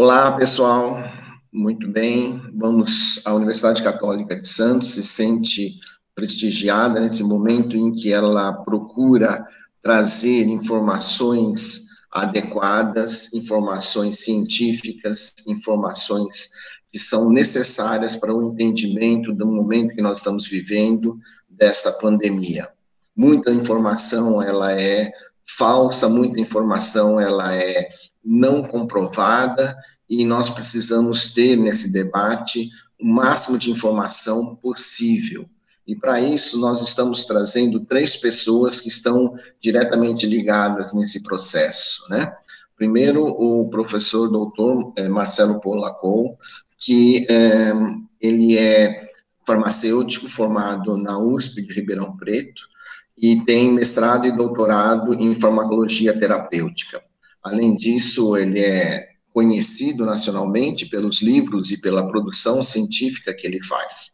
Olá, pessoal. Muito bem. A Universidade Católica de Santos se sente prestigiada nesse momento em que ela procura trazer informações adequadas, informações científicas, informações que são necessárias para o entendimento do momento que nós estamos vivendo dessa pandemia. Muita informação ela é falsa, muita informação ela é não comprovada, e nós precisamos ter nesse debate o máximo de informação possível. E para isso nós estamos trazendo 3 pessoas que estão diretamente ligadas nesse processo, né? Primeiro, o professor doutor Marcelo Polacol, que ele é farmacêutico formado na USP de Ribeirão Preto e tem mestrado e doutorado em farmacologia terapêutica. Além disso, ele é conhecido nacionalmente pelos livros e pela produção científica que ele faz.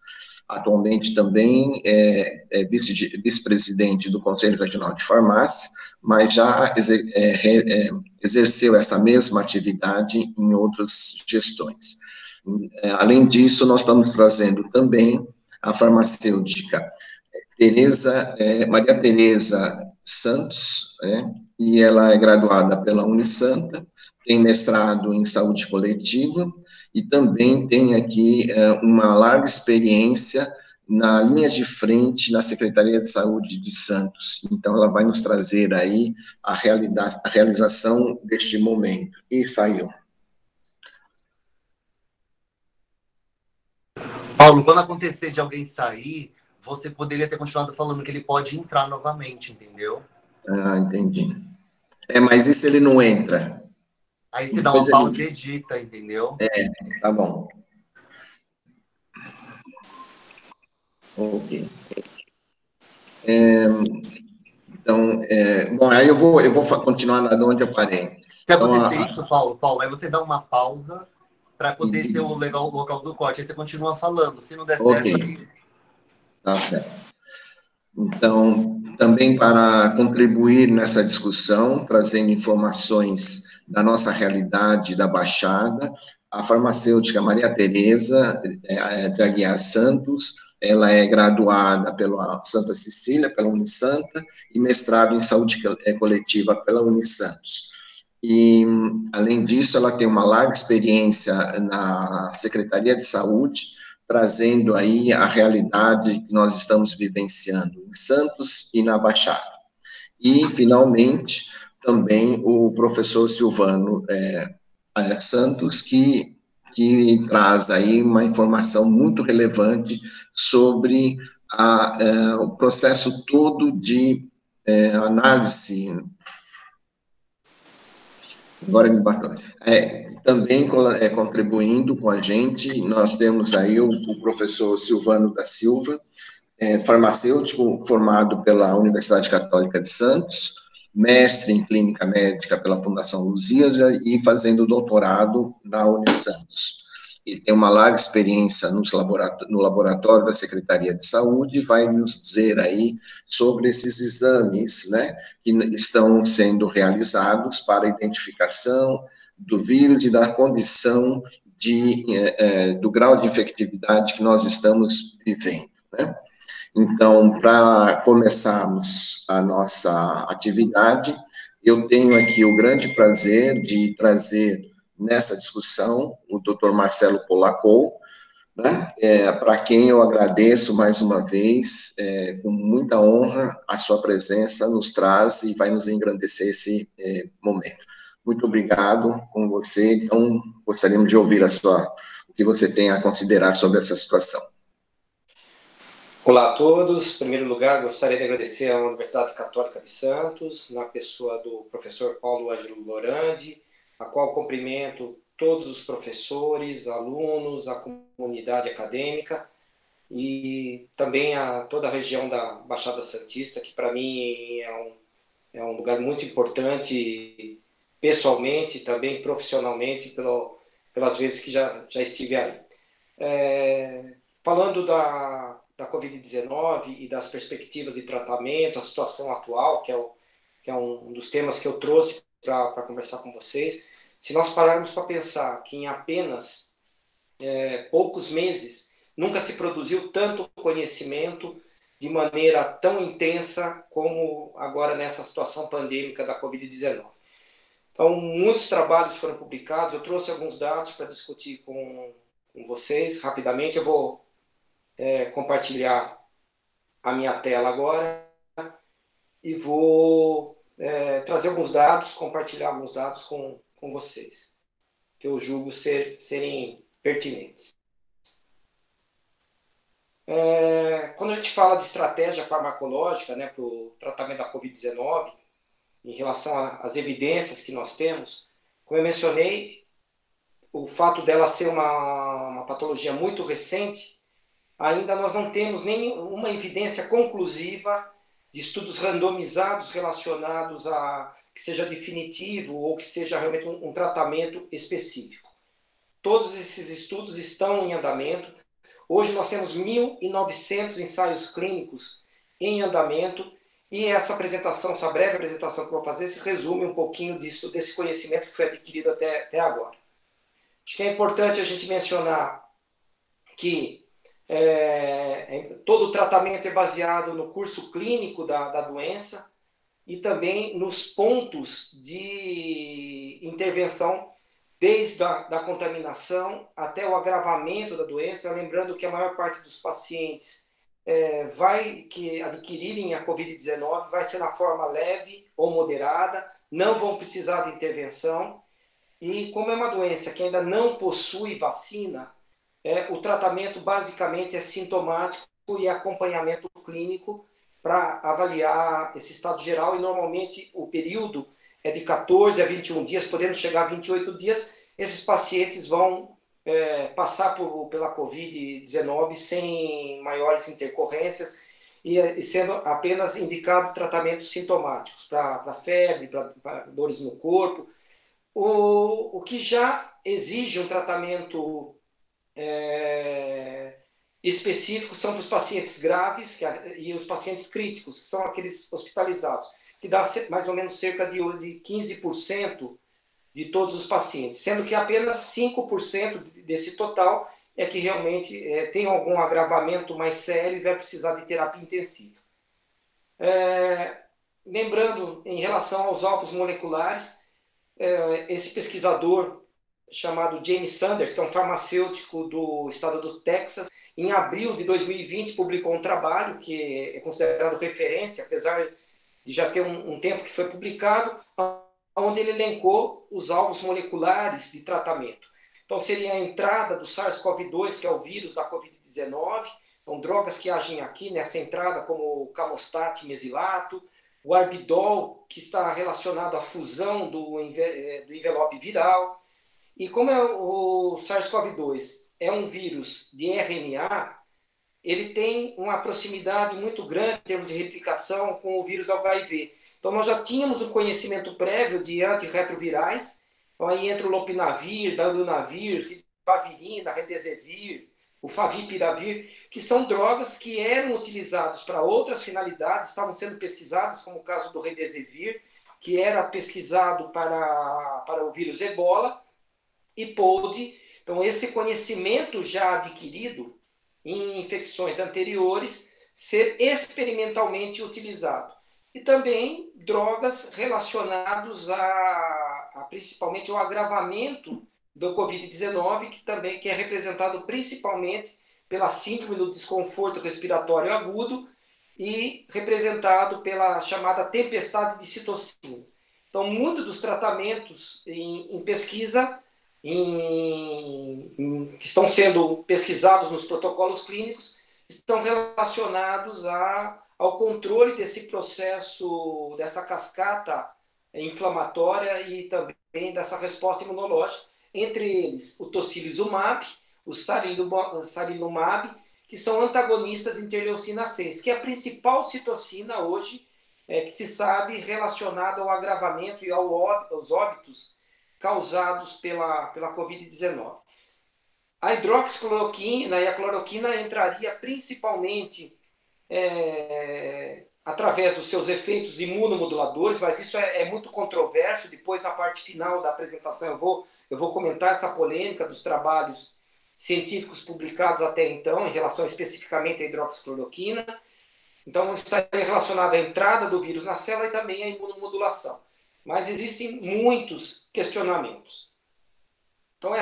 Atualmente também é vice-presidente do Conselho Regional de Farmácia, mas já exerceu essa mesma atividade em outras gestões. Além disso, nós estamos trazendo também a farmacêutica Maria Tereza Santos, e ela é graduada pela Unisanta, tem mestrado em saúde coletiva e também tem aqui uma larga experiência na linha de frente na Secretaria de Saúde de Santos. Então, ela vai nos trazer aí a realização deste momento. E saiu. Paulo, quando acontecer de alguém sair, você poderia ter continuado falando que ele pode entrar novamente, entendeu? Ah, entendi. Mas e se ele não entra? Aí você dá uma pausa e edita, entendeu? Tá bom. Ok. Então, bom, aí eu vou continuar de onde eu parei. Se acontecer isso, Paulo, aí você dá uma pausa para poder ser o local do corte. Aí você continua falando. Se não der certo... Ok, tá certo. Então, também para contribuir nessa discussão, trazendo informações da nossa realidade da Baixada, a farmacêutica Maria Tereza de Aguiar Santos, ela é graduada pela Santa Cecília, pela Unisanta, e mestrado em saúde coletiva pela Unisantos. E, além disso, ela tem uma larga experiência na Secretaria de Saúde, trazendo aí a realidade que nós estamos vivenciando em Santos e na Baixada. E, finalmente, também o professor Silvano Santos, que traz aí uma informação muito relevante sobre o processo todo de análise. Agora me bateu. Também contribuindo com a gente, nós temos aí o professor Silvano da Silva, farmacêutico formado pela Universidade Católica de Santos, mestre em clínica médica pela Fundação Lusíada e fazendo doutorado na Unisantos. E tem uma larga experiência no laboratório da Secretaria de Saúde e vai nos dizer aí sobre esses exames, né, que estão sendo realizados para a identificação do vírus e da condição do grau de infectividade que nós estamos vivendo, né? Então, para começarmos a nossa atividade, eu tenho aqui o grande prazer de trazer nessa discussão o Dr. Marcelo Polacol, né? Para quem eu agradeço mais uma vez, com muita honra, a sua presença nos traz e vai nos engrandecer esse momento. Muito obrigado com você, então gostaríamos de ouvir o que você tem a considerar sobre essa situação. Olá a todos. Em primeiro lugar, gostaria de agradecer à Universidade Católica de Santos, na pessoa do professor Paulo Ângelo Lorandi, a qual cumprimento todos os professores, alunos, a comunidade acadêmica e também a toda a região da Baixada Santista, que para mim é um lugar muito importante, pessoalmente e também profissionalmente, pelas vezes que já estive aí. Falando da Covid-19 e das perspectivas de tratamento, a situação atual, que é um dos temas que eu trouxe para conversar com vocês, Se nós pararmos para pensar que em apenas poucos meses nunca se produziu tanto conhecimento de maneira tão intensa como agora nessa situação pandêmica da Covid-19. Então, muitos trabalhos foram publicados, eu trouxe alguns dados para discutir com vocês rapidamente. Eu vou compartilhar a minha tela agora e vou trazer alguns dados, compartilhar alguns dados com vocês, que eu julgo serem pertinentes. Quando a gente fala de estratégia farmacológica, né, para o tratamento da Covid-19, em relação às evidências que nós temos, como eu mencionei, o fato dela ser uma patologia muito recente, ainda nós não temos nenhuma evidência conclusiva de estudos randomizados relacionados a que seja definitivo ou que seja realmente um tratamento específico. Todos esses estudos estão em andamento. Hoje nós temos 1.900 ensaios clínicos em andamento, e essa apresentação, essa breve apresentação que eu vou fazer, se resume um pouquinho desse conhecimento que foi adquirido até agora. Acho que é importante a gente mencionar que todo o tratamento é baseado no curso clínico da doença e também nos pontos de intervenção, desde a contaminação até o agravamento da doença. Lembrando que a maior parte dos pacientes que adquirirem a Covid-19 vai ser na forma leve ou moderada, não vão precisar de intervenção. E como é uma doença que ainda não possui vacina, o tratamento basicamente é sintomático e acompanhamento clínico para avaliar esse estado geral, e normalmente o período é de 14 a 21 dias, podendo chegar a 28 dias. Esses pacientes vão passar pela Covid-19 sem maiores intercorrências e sendo apenas indicado tratamentos sintomáticos para febre, para dores no corpo. O que já exige um tratamento específico são para os pacientes graves e os pacientes críticos, que são aqueles hospitalizados, que dá mais ou menos cerca de 15% de todos os pacientes, sendo que apenas 5% desse total é que realmente tem algum agravamento mais sério e vai precisar de terapia intensiva. Lembrando, em relação aos alvos moleculares, esse pesquisador chamado James Sanders, que é um farmacêutico do estado do Texas, em abril de 2020 publicou um trabalho que é considerado referência, apesar de já ter um tempo que foi publicado, onde ele elencou os alvos moleculares de tratamento. Então, seria a entrada do SARS-CoV-2, que é o vírus da Covid-19, então, drogas que agem aqui nessa entrada, como o Camostat mesilato, o Arbidol, que está relacionado à fusão do envelope viral. E como o SARS-CoV-2 é um vírus de RNA, ele tem uma proximidade muito grande em termos de replicação com o vírus HIV. Então, nós já tínhamos um conhecimento prévio de antirretrovirais. Então, aí entra o lopinavir, darunavir, ribavirina, remdesivir, o favipiravir, que são drogas que eram utilizadas para outras finalidades, estavam sendo pesquisadas, como o caso do remdesivir, que era pesquisado para o vírus Ebola, e pôde, então, esse conhecimento já adquirido em infecções anteriores ser experimentalmente utilizado. E também drogas relacionadas principalmente ao agravamento do Covid-19, que é representado principalmente pela síndrome do desconforto respiratório agudo e representado pela chamada tempestade de citocinas. Então, muitos dos tratamentos em pesquisa que estão sendo pesquisados nos protocolos clínicos estão relacionados ao controle desse processo, dessa cascata inflamatória e também dessa resposta imunológica, entre eles o tocilizumab, o sarilumab, que são antagonistas de interleucina 6, que é a principal citocina hoje que se sabe relacionada ao agravamento e aos óbitos causados pela Covid-19. A hidroxicloroquina e a cloroquina entraria principalmente através dos seus efeitos imunomoduladores, mas isso é muito controverso. Depois, na parte final da apresentação, eu vou comentar essa polêmica dos trabalhos científicos publicados até então, em relação especificamente à hidroxicloroquina. Então, isso é relacionado à entrada do vírus na célula e também à imunomodulação. Mas existem muitos questionamentos. Então,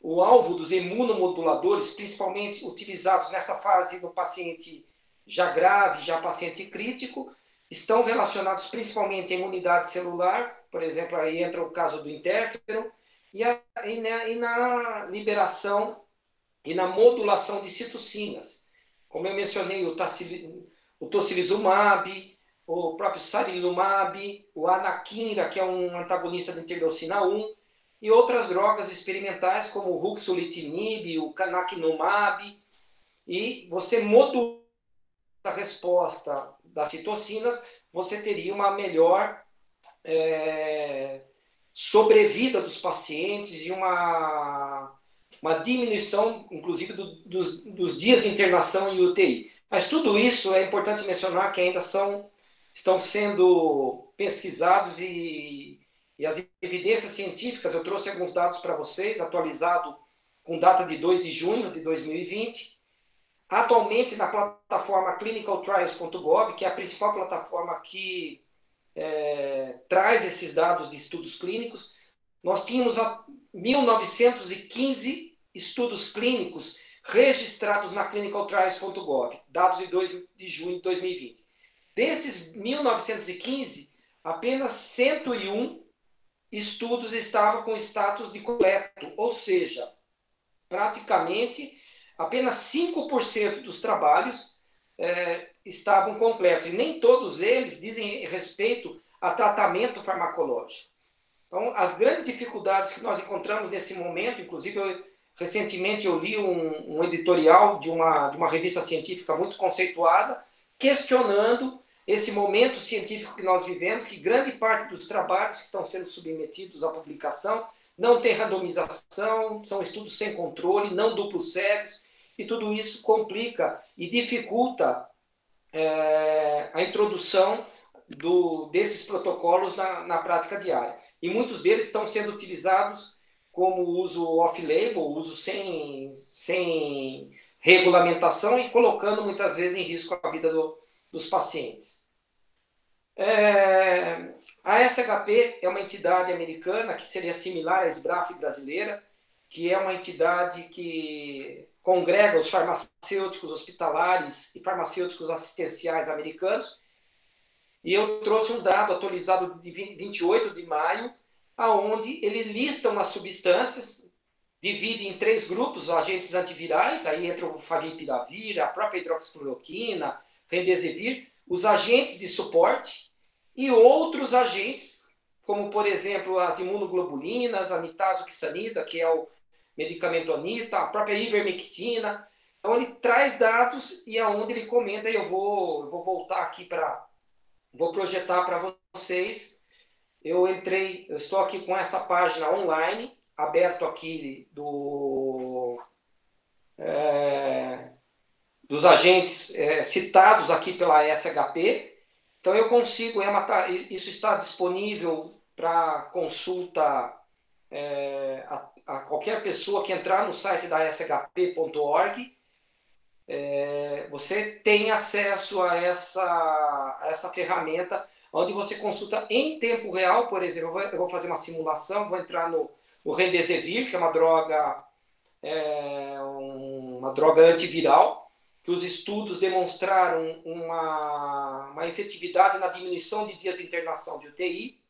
o alvo dos imunomoduladores, principalmente utilizados nessa fase no paciente já grave, já paciente crítico, estão relacionados principalmente à imunidade celular, por exemplo, aí entra o caso do interferon, e na liberação e na modulação de citocinas. Como eu mencionei, o tocilizumab, o próprio sarilumab, o anakinra, que é um antagonista da interleucina 1, e outras drogas experimentais, como o ruxolitinib, o canakinumab, e você modula a resposta das citocinas, você teria uma melhor sobrevida dos pacientes e uma diminuição, inclusive, dos dias de internação em UTI. Mas tudo isso é importante mencionar que ainda estão sendo pesquisados e as evidências científicas, eu trouxe alguns dados para vocês, atualizado com data de 2 de junho de 2020. Atualmente, na plataforma clinicaltrials.gov, que é a principal plataforma que traz esses dados de estudos clínicos, nós tínhamos 1.915 estudos clínicos registrados na clinicaltrials.gov, dados de 2 de junho de 2020. Desses 1.915, apenas 101 estudos estavam com status de completo, ou seja, praticamente apenas 5% dos trabalhos estavam completos, e nem todos eles dizem respeito a tratamento farmacológico. Então, as grandes dificuldades que nós encontramos nesse momento, inclusive, recentemente eu li um editorial de uma revista científica muito conceituada, questionando esse momento científico que nós vivemos, que grande parte dos trabalhos que estão sendo submetidos à publicação não tem randomização, são estudos sem controle, não duplos cegos, e tudo isso complica e dificulta a introdução desses protocolos na prática diária. E muitos deles estão sendo utilizados como uso off-label, uso sem regulamentação e colocando muitas vezes em risco a vida dos pacientes. A SHP é uma entidade americana que seria similar à SBRAF brasileira, que é uma entidade que congrega os farmacêuticos hospitalares e farmacêuticos assistenciais americanos. E eu trouxe um dado atualizado de 28 de maio, aonde ele lista umas substâncias, divide em 3 grupos, agentes antivirais, aí entra o favipiravir, a própria hidroxicloroquina, remdesivir, os agentes de suporte e outros agentes, como, por exemplo, as imunoglobulinas, a nitazoxanida, que é o medicamento Anita, a própria ivermectina. Então, ele traz dados e aonde ele comenta, e eu vou voltar aqui vou projetar para vocês. Eu estou aqui com essa página online, aberto aqui dos agentes citados aqui pela SHP. Então, eu consigo, isso está disponível para consulta a qualquer pessoa que entrar no site da shp.org. Você tem acesso a essa ferramenta, onde você consulta em tempo real. Por exemplo, eu vou fazer uma simulação, vou entrar no remdesivir, que é uma droga antiviral, que os estudos demonstraram uma efetividade na diminuição de dias de internação de UTI.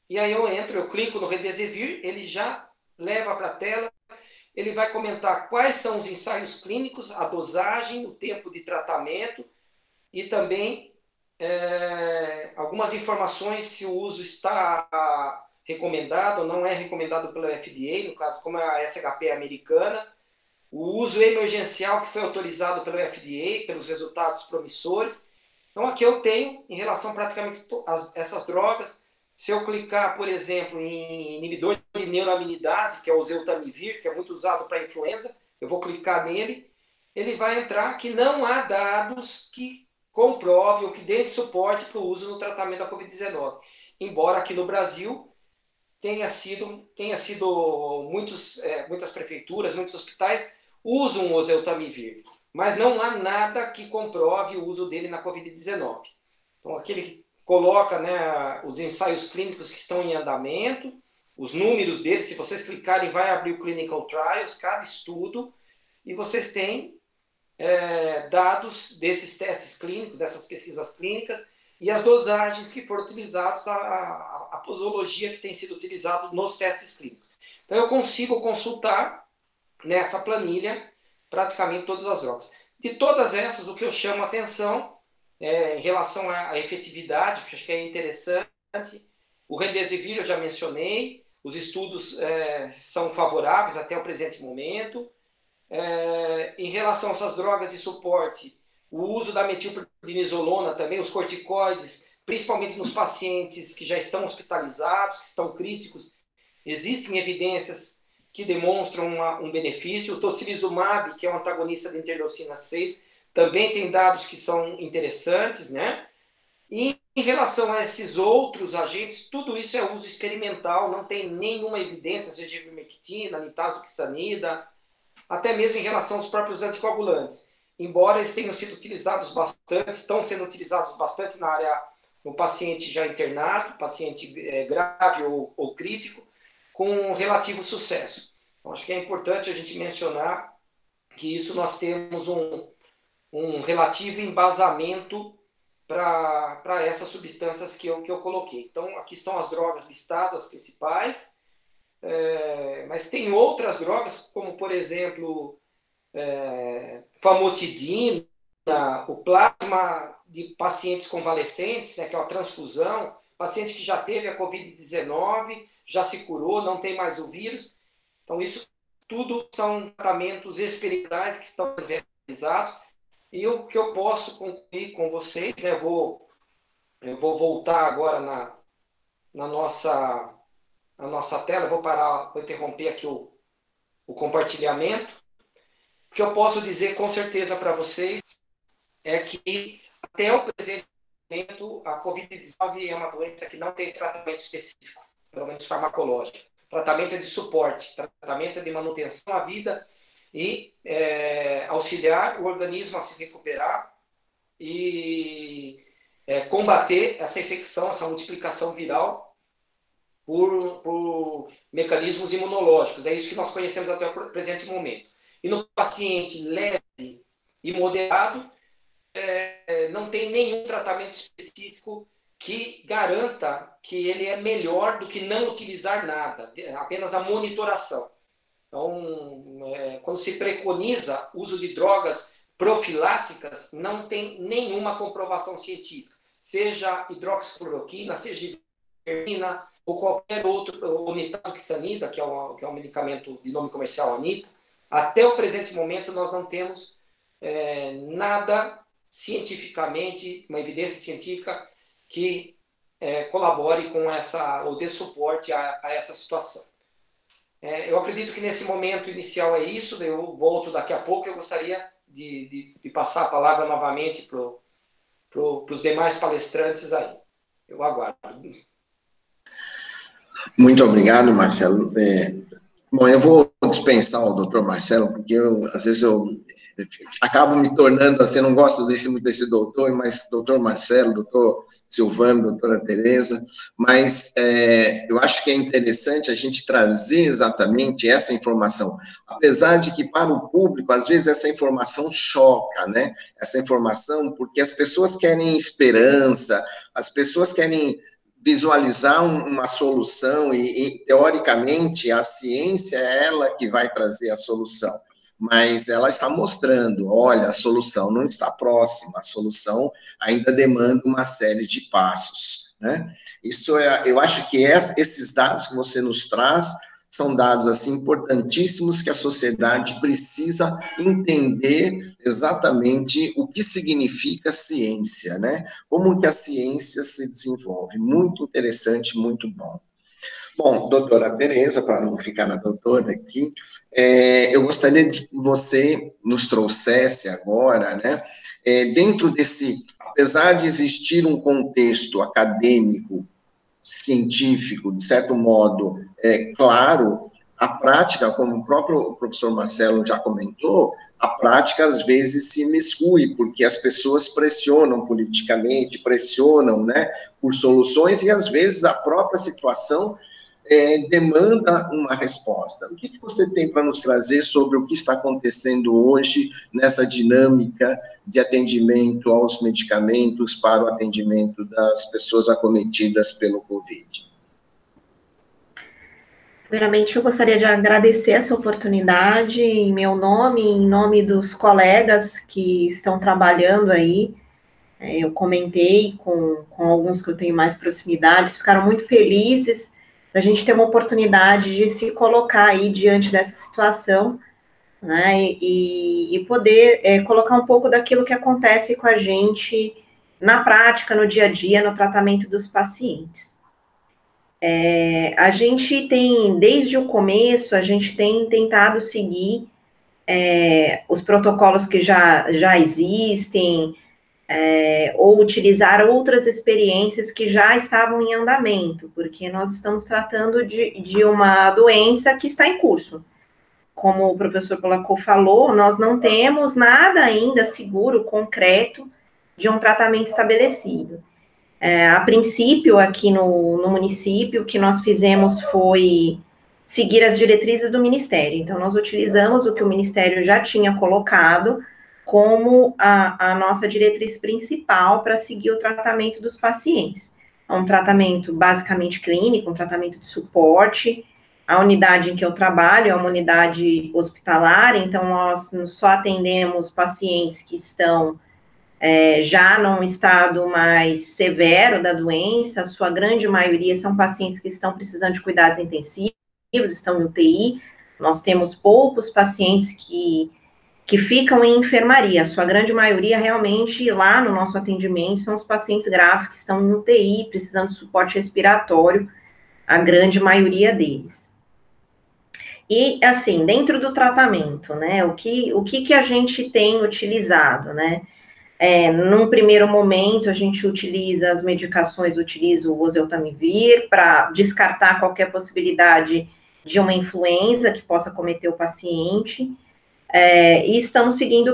E aí eu clico no remdesivir, ele já leva para a tela, ele vai comentar quais são os ensaios clínicos, a dosagem, o tempo de tratamento e também algumas informações se o uso está recomendado ou não é recomendado pela FDA, no caso, como a SHP americana, o uso emergencial que foi autorizado pelo FDA, pelos resultados promissores. Então, aqui eu tenho, em relação praticamente a essas drogas, se eu clicar, por exemplo, em inibidor de neuraminidase, que é o oseltamivir, que é muito usado para influenza, eu vou clicar nele, ele vai entrar que não há dados que comprove ou que dê suporte para o uso no tratamento da Covid-19. Embora aqui no Brasil tenha sido muitas prefeituras, muitos hospitais usam o oseltamivir, mas não há nada que comprove o uso dele na Covid-19. Então, aquele coloca, né, os ensaios clínicos que estão em andamento, os números deles, se vocês clicarem, vai abrir o Clinical Trials, cada estudo, e vocês têm dados desses testes clínicos, dessas pesquisas clínicas, e as dosagens que foram utilizadas, a posologia que tem sido utilizada nos testes clínicos. Então, eu consigo consultar nessa planilha praticamente todas as drogas. De todas essas, o que eu chamo a atenção em relação à efetividade, que eu acho que é interessante, o Remdesivir eu já mencionei, os estudos são favoráveis até o presente momento. Em relação a essas drogas de suporte, o uso da metilprednisolona também, os corticoides, principalmente nos pacientes que já estão hospitalizados, que estão críticos, existem evidências que demonstram um benefício. O tocilizumab, que é um antagonista da interleucina 6, também tem dados que são interessantes, né? E em relação a esses outros agentes, tudo isso é uso experimental, não tem nenhuma evidência, seja de ivermectina, nitazoxanida, até mesmo em relação aos próprios anticoagulantes. Embora eles tenham sido utilizados bastante, estão sendo utilizados bastante na área no paciente já internado, paciente grave ou crítico, com relativo sucesso. Então, acho que é importante a gente mencionar que isso nós temos um relativo embasamento para essas substâncias que eu coloquei. Então, aqui estão as drogas listadas, as principais, mas tem outras drogas, como, por exemplo, famotidina, o plasma de pacientes convalescentes, né, que é a transfusão, paciente que já teve a Covid-19, já se curou, não tem mais o vírus. Então, isso tudo são tratamentos experimentais que estão realizados. E o que eu posso concluir com vocês, né, eu vou voltar agora na nossa tela, vou interromper aqui o compartilhamento. O que eu posso dizer com certeza para vocês é que até o presente momento a Covid-19 é uma doença que não tem tratamento específico, pelo menos farmacológico. Tratamento é de suporte, tratamento é de manutenção à vida e auxiliar o organismo a se recuperar e combater essa infecção, essa multiplicação viral por mecanismos imunológicos. É isso que nós conhecemos até o presente momento. E no paciente leve e moderado, não tem nenhum tratamento específico que garanta que ele é melhor do que não utilizar nada, apenas a monitoração. Então, quando se preconiza o uso de drogas profiláticas, não tem nenhuma comprovação científica, seja hidroxicloroquina, seja ivermectina, ou qualquer outro, ou nitazoxanida, que é um medicamento de nome comercial Anita. Até o presente momento, nós não temos nada cientificamente, uma evidência científica que colabore com ou dê suporte a essa situação. Eu acredito que nesse momento inicial é isso, eu volto daqui a pouco. Eu gostaria de passar a palavra novamente para os demais palestrantes aí. Eu aguardo. Muito obrigado, Marcelo. Bom, eu vou dispensar o doutor Marcelo, porque às vezes eu acabo me tornando assim, não gosto muito desse doutor, mas doutor Marcelo, doutor Silvano, doutora Tereza, mas eu acho que é interessante a gente trazer exatamente essa informação, apesar de que para o público, às vezes essa informação choca, né? Essa informação, porque as pessoas querem esperança, as pessoas querem visualizar uma solução e, teoricamente, a ciência é ela que vai trazer a solução, mas ela está mostrando, olha, a solução não está próxima, a solução ainda demanda uma série de passos, né? Isso eu acho que esses dados que você nos traz são dados, assim, importantíssimos que a sociedade precisa entender exatamente o que significa ciência, né? Como que a ciência se desenvolve. Muito interessante, muito bom. Bom, doutora Tereza, para não ficar na doutora aqui, eu gostaria de que você nos trouxesse agora, né, dentro desse, apesar de existir um contexto acadêmico, científico, de certo modo, claro, a prática, como o próprio professor Marcelo já comentou, a prática às vezes se miscui, porque as pessoas pressionam politicamente, pressionam, né, por soluções, e às vezes a própria situação demanda uma resposta. O que você tem para nos trazer sobre o que está acontecendo hoje nessa dinâmica de atendimento aos medicamentos para o atendimento das pessoas acometidas pelo Covid? Primeiramente, eu gostaria de agradecer essa oportunidade em meu nome, em nome dos colegas que estão trabalhando aí. Eu comentei com alguns que eu tenho mais proximidade, ficaram muito felizes da gente ter uma oportunidade de se colocar aí diante dessa situação, né, e poder colocar um pouco daquilo que acontece com a gente na prática, no dia a dia, no tratamento dos pacientes. A gente tem, desde o começo, a gente tem tentado seguir os protocolos que já existem, ou utilizar outras experiências que já estavam em andamento, porque nós estamos tratando de uma doença que está em curso. Como o professor Polacco falou, nós não temos nada ainda seguro, concreto, de um tratamento estabelecido. A princípio, aqui no município, o que nós fizemos foi seguir as diretrizes do Ministério. Então, nós utilizamos o que o Ministério já tinha colocado como a nossa diretriz principal para seguir o tratamento dos pacientes. É um tratamento basicamente clínico, um tratamento de suporte. A unidade em que eu trabalho é uma unidade hospitalar, então nós só atendemos pacientes que estão já num estado mais severo da doença. A sua grande maioria são pacientes que estão precisando de cuidados intensivos, estão em UTI. Nós temos poucos pacientes que ficam em enfermaria. A sua grande maioria, realmente, lá no nosso atendimento, são os pacientes graves que estão em UTI, precisando de suporte respiratório, a grande maioria deles. E, assim, dentro do tratamento, né, o que a gente tem utilizado, né? Num primeiro momento, a gente utiliza as medicações, utiliza o oseltamivir para descartar qualquer possibilidade de uma influenza que possa cometer o paciente, e estamos seguindo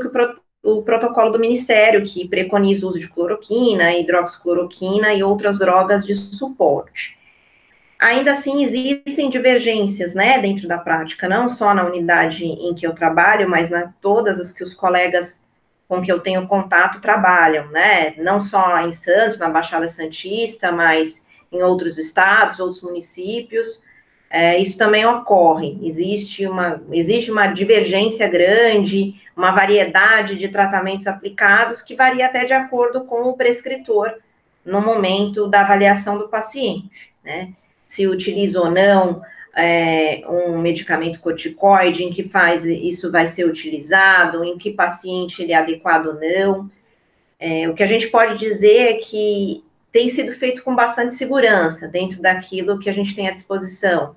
o protocolo do Ministério, que preconiza o uso de cloroquina, hidroxicloroquina e outras drogas de suporte. Ainda assim, existem divergências, né, dentro da prática, não só na unidade em que eu trabalho, mas todas as que os colegas com que eu tenho contato trabalham, né, não só em Santos, na Baixada Santista, mas em outros estados, outros municípios. Isso também ocorre, existe uma divergência grande, uma variedade de tratamentos aplicados que varia até de acordo com o prescritor no momento da avaliação do paciente, né? Se utiliza ou não um medicamento corticoide, em que fase isso vai ser utilizado, em que paciente ele é adequado ou não. O que a gente pode dizer é que tem sido feito com bastante segurança, dentro daquilo que a gente tem à disposição.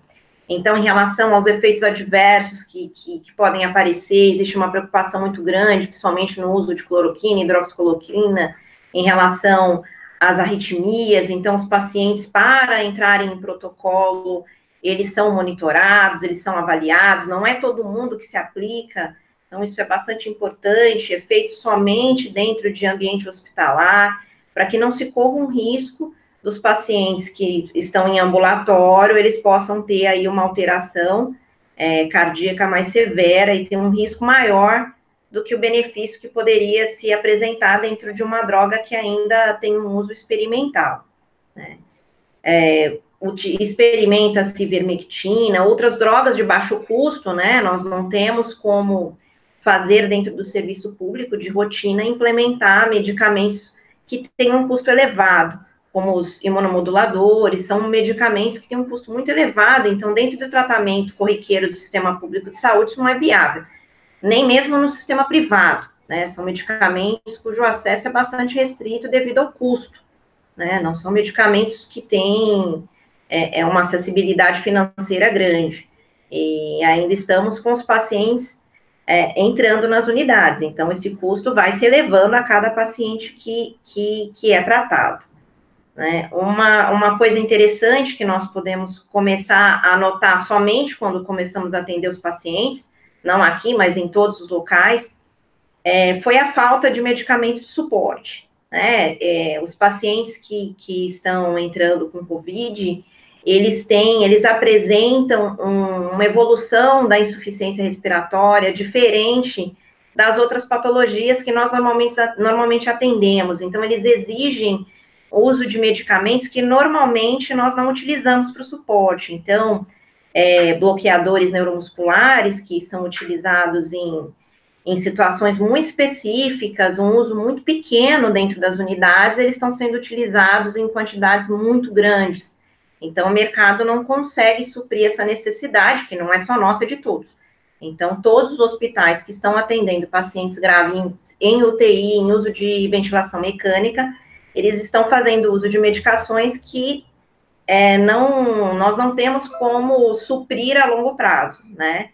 Então, em relação aos efeitos adversos que podem aparecer, existe uma preocupação muito grande, principalmente no uso de cloroquina, hidroxicloroquina, em relação às arritmias. Então, os pacientes, para entrarem em protocolo, eles são monitorados, eles são avaliados, não é todo mundo que se aplica, então isso é bastante importante, é feito somente dentro de ambiente hospitalar, para que não se corra um risco dos pacientes que estão em ambulatório, eles possam ter aí uma alteração cardíaca mais severa e ter um risco maior do que o benefício que poderia se apresentar dentro de uma droga que ainda tem um uso experimental, né? Experimenta-se ivermectina, outras drogas de baixo custo, né? Nós não temos como fazer dentro do serviço público de rotina implementar medicamentos que têm um custo elevado, como os imunomoduladores, são medicamentos que têm um custo muito elevado, então dentro do tratamento corriqueiro do sistema público de saúde isso não é viável, nem mesmo no sistema privado, né? São medicamentos cujo acesso é bastante restrito devido ao custo, né? Não são medicamentos que têm uma acessibilidade financeira grande. E ainda estamos com os pacientes entrando nas unidades. Então, esse custo vai se elevando a cada paciente que é tratado. Né? Uma coisa interessante que nós podemos começar a notar somente quando começamos a atender os pacientes, não aqui, mas em todos os locais, foi a falta de medicamentos de suporte. Né? Os pacientes que estão entrando com Covid, eles apresentam uma evolução da insuficiência respiratória diferente das outras patologias que nós normalmente atendemos. Então, eles exigem o uso de medicamentos que normalmente nós não utilizamos para o suporte. Então, bloqueadores neuromusculares, que são utilizados em situações muito específicas, um uso muito pequeno dentro das unidades, eles estão sendo utilizados em quantidades muito grandes. Então, o mercado não consegue suprir essa necessidade, que não é só nossa, é de todos. Então, todos os hospitais que estão atendendo pacientes graves em UTI, em uso de ventilação mecânica, eles estão fazendo uso de medicações que nós não temos como suprir a longo prazo, né?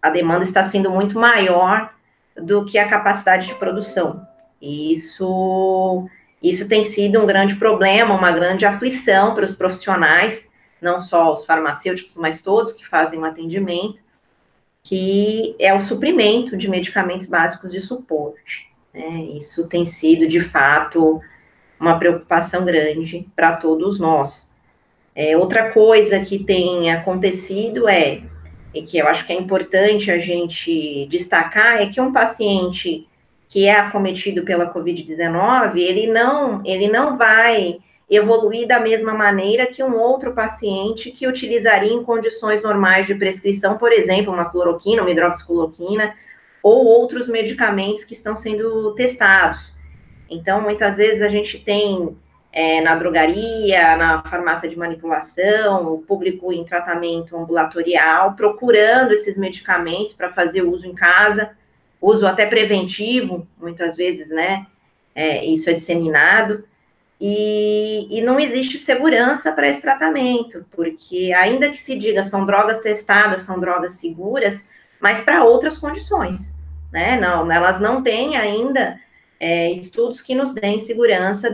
A demanda está sendo muito maior do que a capacidade de produção. E isso tem sido um grande problema, uma grande aflição para os profissionais, não só os farmacêuticos, mas todos que fazem o atendimento, que é o suprimento de medicamentos básicos de suporte. Isso tem sido, de fato, uma preocupação grande para todos nós. Outra coisa que tem acontecido e que eu acho que é importante a gente destacar, é que um paciente que é acometido pela Covid-19, ele não vai evoluir da mesma maneira que um outro paciente que utilizaria em condições normais de prescrição, por exemplo, uma cloroquina, uma hidroxicloroquina, ou outros medicamentos que estão sendo testados. Então, muitas vezes a gente tem na drogaria, na farmácia de manipulação, o público em tratamento ambulatorial, procurando esses medicamentos para fazer uso em casa, uso até preventivo, muitas vezes, né, isso é disseminado, e não existe segurança para esse tratamento, porque ainda que se diga são drogas testadas, são drogas seguras, mas para outras condições, né, elas não têm ainda estudos que nos deem segurança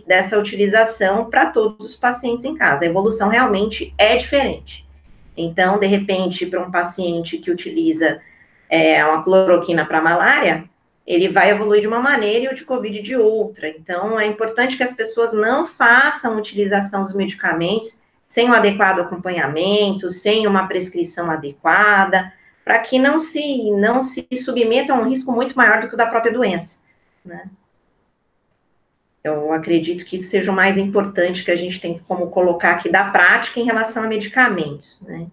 dessa utilização para todos os pacientes em casa. A evolução realmente é diferente. Então, de repente, para um paciente que utiliza uma cloroquina para malária, ele vai evoluir de uma maneira e o de Covid de outra. Então, é importante que as pessoas não façam utilização dos medicamentos sem um adequado acompanhamento, sem uma prescrição adequada, para que não se submetam a um risco muito maior do que o da própria doença. Né? Eu acredito que isso seja o mais importante que a gente tem como colocar aqui da prática em relação a medicamentos, né?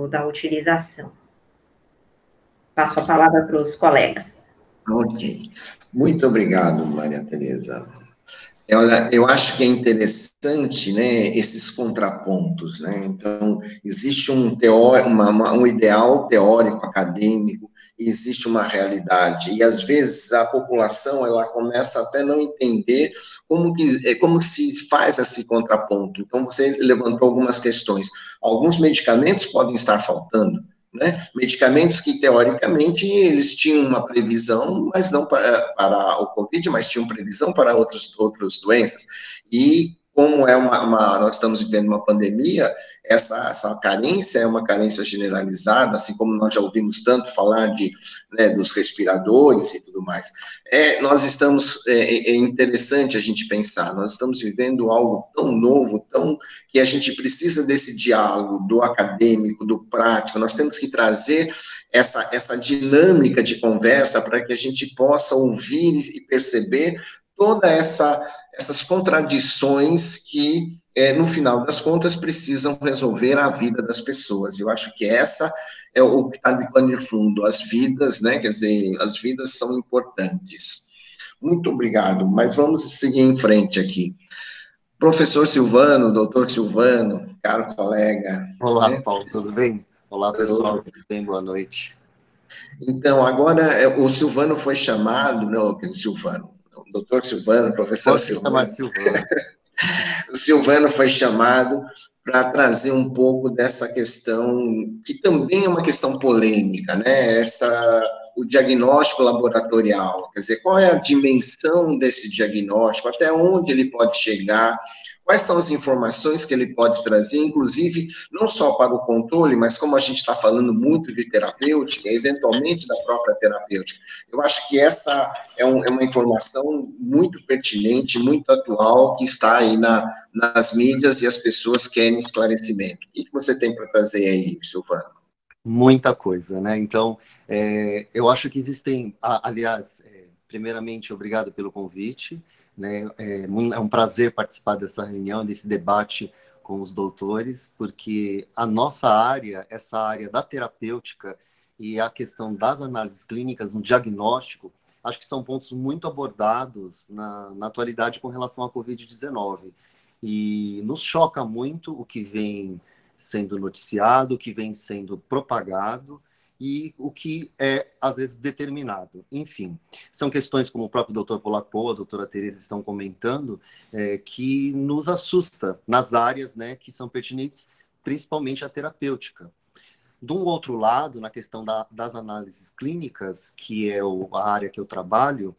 Da utilização. Passo a palavra para os colegas. Ok. Muito obrigado, Maria Tereza. Olha, eu acho que é interessante, né, esses contrapontos, né? Então, existe um ideal teórico, acadêmico, existe uma realidade, e às vezes a população, ela começa até não entender como se faz esse contraponto. Então, você levantou algumas questões. Alguns medicamentos podem estar faltando, né? Medicamentos que, teoricamente, eles tinham uma previsão, mas não para o Covid, mas tinham previsão para outras doenças. E como nós estamos vivendo uma pandemia, essa carência é uma carência generalizada, assim como nós já ouvimos tanto falar dos respiradores e tudo mais. É interessante a gente pensar, nós estamos vivendo algo tão novo, que a gente precisa desse diálogo do acadêmico, do prático, nós temos que trazer essa dinâmica de conversa para que a gente possa ouvir e perceber toda essas contradições que, no final das contas, precisam resolver a vida das pessoas. Eu acho que essa é o que está de pano de fundo, as vidas, né, quer dizer, as vidas são importantes. Muito obrigado, mas vamos seguir em frente aqui. Professor Silvano, doutor Silvano, caro colega. Olá, né? Paulo, tudo bem? Olá, pessoal, tudo bem? Boa noite. Então, agora, o Silvano foi chamado, não, Silvano, doutor Silvano, professor Silvano. Silvano. O Silvano foi chamado para trazer um pouco dessa questão, que também é uma questão polêmica, né? O diagnóstico laboratorial, quer dizer, qual é a dimensão desse diagnóstico, até onde ele pode chegar, quais são as informações que ele pode trazer, inclusive, não só para o controle, mas como a gente está falando muito de terapêutica, eventualmente da própria terapêutica. Eu acho que essa é uma informação muito pertinente, muito atual, que está aí nas mídias e as pessoas querem esclarecimento. O que você tem para trazer aí, Silvano? Muita coisa, né? Então, eu acho que existem, aliás, primeiramente, obrigado pelo convite, né? É um prazer participar dessa reunião, desse debate com os doutores, porque a nossa área, essa área da terapêutica e a questão das análises clínicas no diagnóstico, acho que são pontos muito abordados na atualidade com relação à Covid-19. E nos choca muito o que vem sendo noticiado, o que vem sendo propagado e o que é, às vezes, determinado. Enfim, são questões, como o próprio doutor Polacco, a doutora Tereza estão comentando, que nos assusta nas áreas, né, que são pertinentes, principalmente a terapêutica. De um outro lado, na questão das análises clínicas, que é a área que eu trabalho,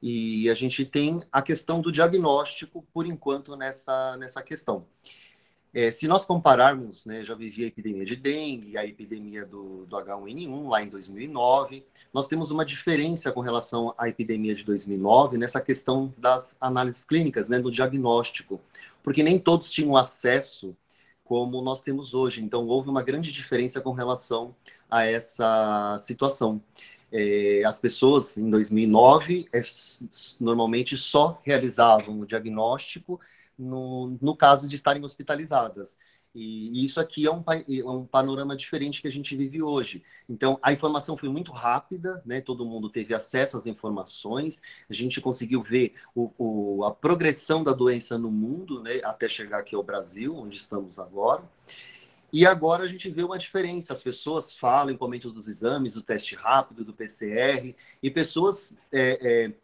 e a gente tem a questão do diagnóstico, por enquanto, nessa questão. Se nós compararmos, né, já vivi a epidemia de dengue, a epidemia do H1N1 lá em 2009, nós temos uma diferença com relação à epidemia de 2009 nessa questão das análises clínicas, né, do diagnóstico, porque nem todos tinham acesso como nós temos hoje. Então, houve uma grande diferença com relação a essa situação. As pessoas, em 2009, normalmente só realizavam o diagnóstico no caso de estarem hospitalizadas. E isso aqui é um panorama diferente que a gente vive hoje. Então, a informação foi muito rápida, né? Todo mundo teve acesso às informações, a gente conseguiu ver a progressão da doença no mundo, né? Até chegar aqui ao Brasil, onde estamos agora. E agora a gente vê uma diferença. As pessoas falam, comentam dos exames, do teste rápido, do PCR, e pessoas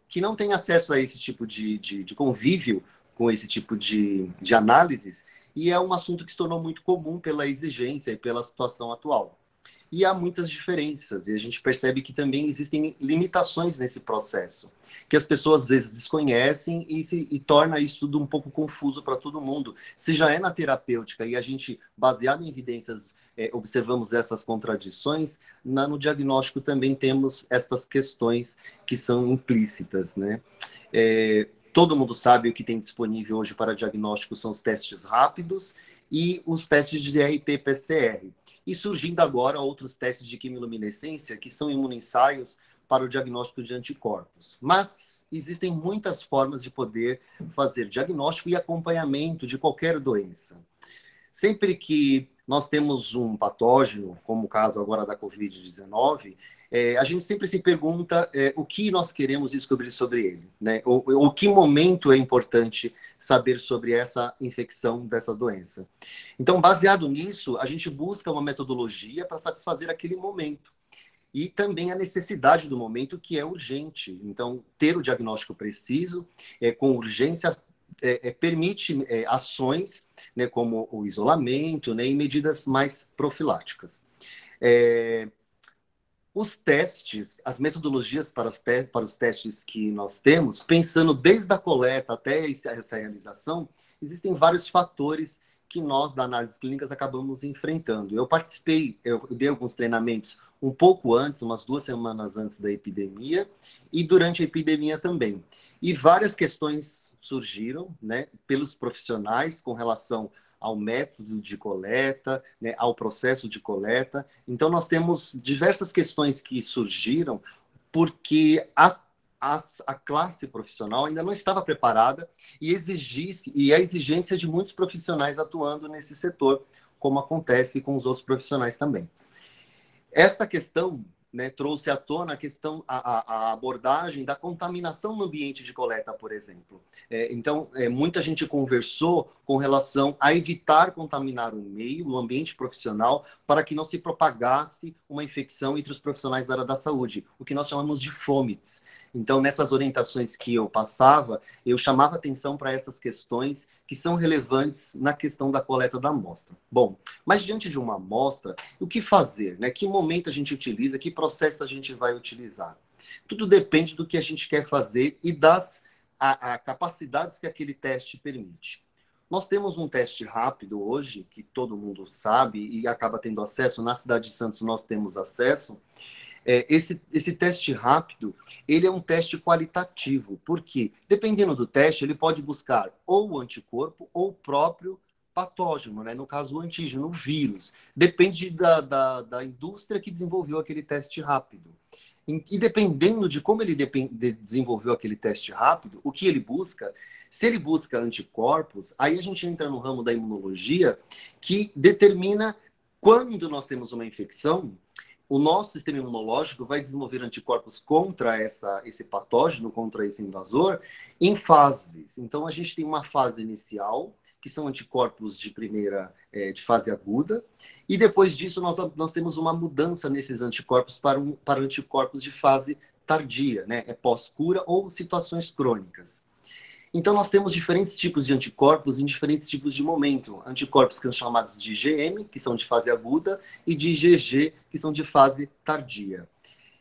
que não têm acesso a esse tipo de convívio com esse tipo de análises, e é um assunto que se tornou muito comum pela exigência e pela situação atual. E há muitas diferenças, e a gente percebe que também existem limitações nesse processo, que as pessoas às vezes desconhecem e torna isso tudo um pouco confuso para todo mundo. Se já é na terapêutica e a gente, baseado em evidências, observamos essas contradições, no diagnóstico também temos estas questões que são implícitas, né? Todo mundo sabe o que tem disponível hoje para diagnóstico são os testes rápidos e os testes de RT-PCR. E surgindo agora outros testes de quimiluminescência, que são imunoensaios para o diagnóstico de anticorpos. Mas existem muitas formas de poder fazer diagnóstico e acompanhamento de qualquer doença. Sempre que nós temos um patógeno, como o caso agora da Covid-19, a gente sempre se pergunta o que nós queremos descobrir sobre ele, né? O que momento é importante saber sobre essa infecção dessa doença. Então, baseado nisso, a gente busca uma metodologia para satisfazer aquele momento. E também a necessidade do momento, que é urgente. Então, ter o diagnóstico preciso, com urgência, permite ações, né, como o isolamento, né, e medidas mais profiláticas. Os testes, as metodologias para os testes que nós temos, pensando desde a coleta até essa realização, existem vários fatores que nós, da análise clínicas, acabamos enfrentando. Eu dei alguns treinamentos um pouco antes, umas 2 semanas antes da epidemia, e durante a epidemia também. E várias questões surgiram, né, pelos profissionais com relação ao método de coleta, né, ao processo de coleta. Então, nós temos diversas questões que surgiram porque a classe profissional ainda não estava preparada e a exigência de muitos profissionais atuando nesse setor, como acontece com os outros profissionais também. Esta questão, né, trouxe à tona a abordagem da contaminação no ambiente de coleta, por exemplo. Então, muita gente conversou com relação a evitar contaminar o meio, o ambiente profissional, para que não se propagasse uma infecção entre os profissionais da área da saúde, o que nós chamamos de fomites. Então, nessas orientações que eu passava, eu chamava atenção para essas questões que são relevantes na questão da coleta da amostra. Bom, mas diante de uma amostra, o que fazer, né? Que momento a gente utiliza, que processo a gente vai utilizar? Tudo depende do que a gente quer fazer e das capacidades que aquele teste permite. Nós temos um teste rápido hoje, que todo mundo sabe e acaba tendo acesso. Na cidade de Santos nós temos acesso. Esse teste rápido, ele é um teste qualitativo, porque, dependendo do teste, ele pode buscar ou o anticorpo ou o próprio patógeno, né? No caso, o antígeno, o vírus. Depende da indústria que desenvolveu aquele teste rápido. E dependendo de como ele desenvolveu aquele teste rápido, o que ele busca, se ele busca anticorpos, aí a gente entra no ramo da imunologia, que determina quando nós temos uma infecção, o nosso sistema imunológico vai desenvolver anticorpos contra esse patógeno, contra esse invasor, em fases. Então, a gente tem uma fase inicial, que são anticorpos de de fase aguda, e depois disso nós temos uma mudança nesses anticorpos para anticorpos de fase tardia, né? Pós-cura ou situações crônicas. Então, nós temos diferentes tipos de anticorpos em diferentes tipos de momento. Anticorpos que são chamados de IgM, que são de fase aguda, e de IgG, que são de fase tardia.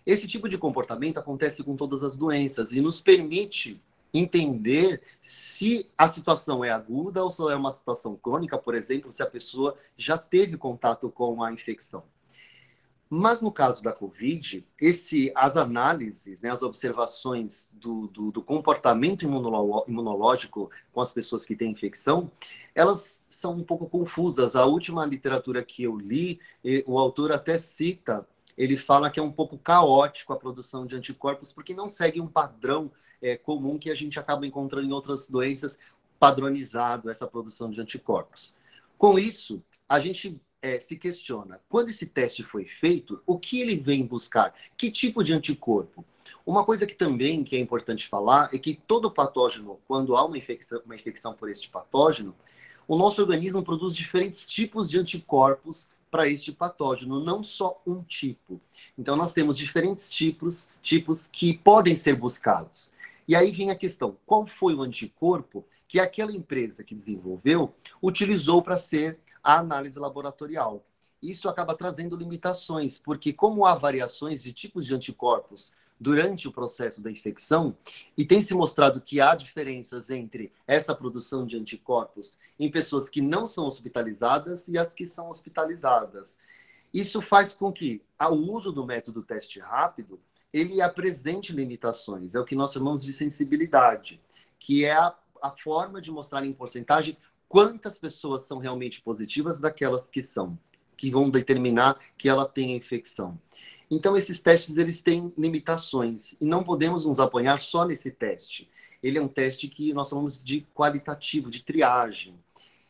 Esse tipo de comportamento acontece com todas as doenças e nos permite entender se a situação é aguda ou se é uma situação crônica, por exemplo, se a pessoa já teve contato com a infecção. Mas no caso da Covid, as análises, né, as observações do comportamento imunológico com as pessoas que têm infecção, elas são um pouco confusas. A última literatura que eu li, o autor até cita, ele fala que é um pouco caótico a produção de anticorpos, porque não segue um padrão comum que a gente acaba encontrando em outras doenças, padronizado essa produção de anticorpos. Com isso, a gente se questiona, quando esse teste foi feito, o que ele vem buscar? Que tipo de anticorpo? Uma coisa que também é importante falar é que todo patógeno, quando há uma infecção por este patógeno, o nosso organismo produz diferentes tipos de anticorpos para este patógeno, não só um tipo. Então, nós temos diferentes tipos que podem ser buscados. E aí vem a questão, qual foi o anticorpo que aquela empresa que desenvolveu utilizou para ser a análise laboratorial? Isso acaba trazendo limitações, porque como há variações de tipos de anticorpos durante o processo da infecção, e tem se mostrado que há diferenças entre essa produção de anticorpos em pessoas que não são hospitalizadas e as que são hospitalizadas. Isso faz com que o uso do método teste rápido ele apresente limitações. É o que nós chamamos de sensibilidade, que é a forma de mostrar em porcentagem quantas pessoas são realmente positivas daquelas que vão determinar que ela tem a infecção. Então, esses testes, eles têm limitações e não podemos nos apoiar só nesse teste. Ele é um teste que nós chamamos de qualitativo, de triagem.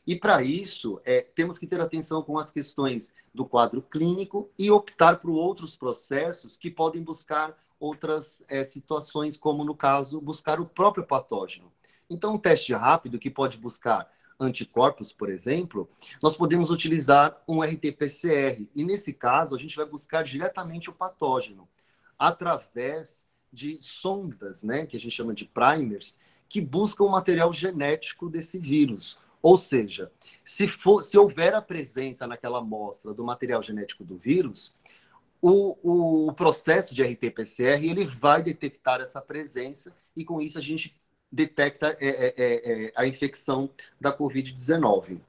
E, para isso, temos que ter atenção com as questões do quadro clínico e optar por outros processos que podem buscar outras situações, como, no caso, buscar o próprio patógeno. Então, um teste rápido que pode buscar anticorpos, por exemplo, nós podemos utilizar um RT-PCR. E, nesse caso, a gente vai buscar diretamente o patógeno, através de sondas, né, que a gente chama de primers, que buscam o material genético desse vírus. Ou seja, se houver a presença naquela amostra do material genético do vírus, o processo de RT-PCR ele vai detectar essa presença e, com isso, a gente detecta a infecção da Covid-19.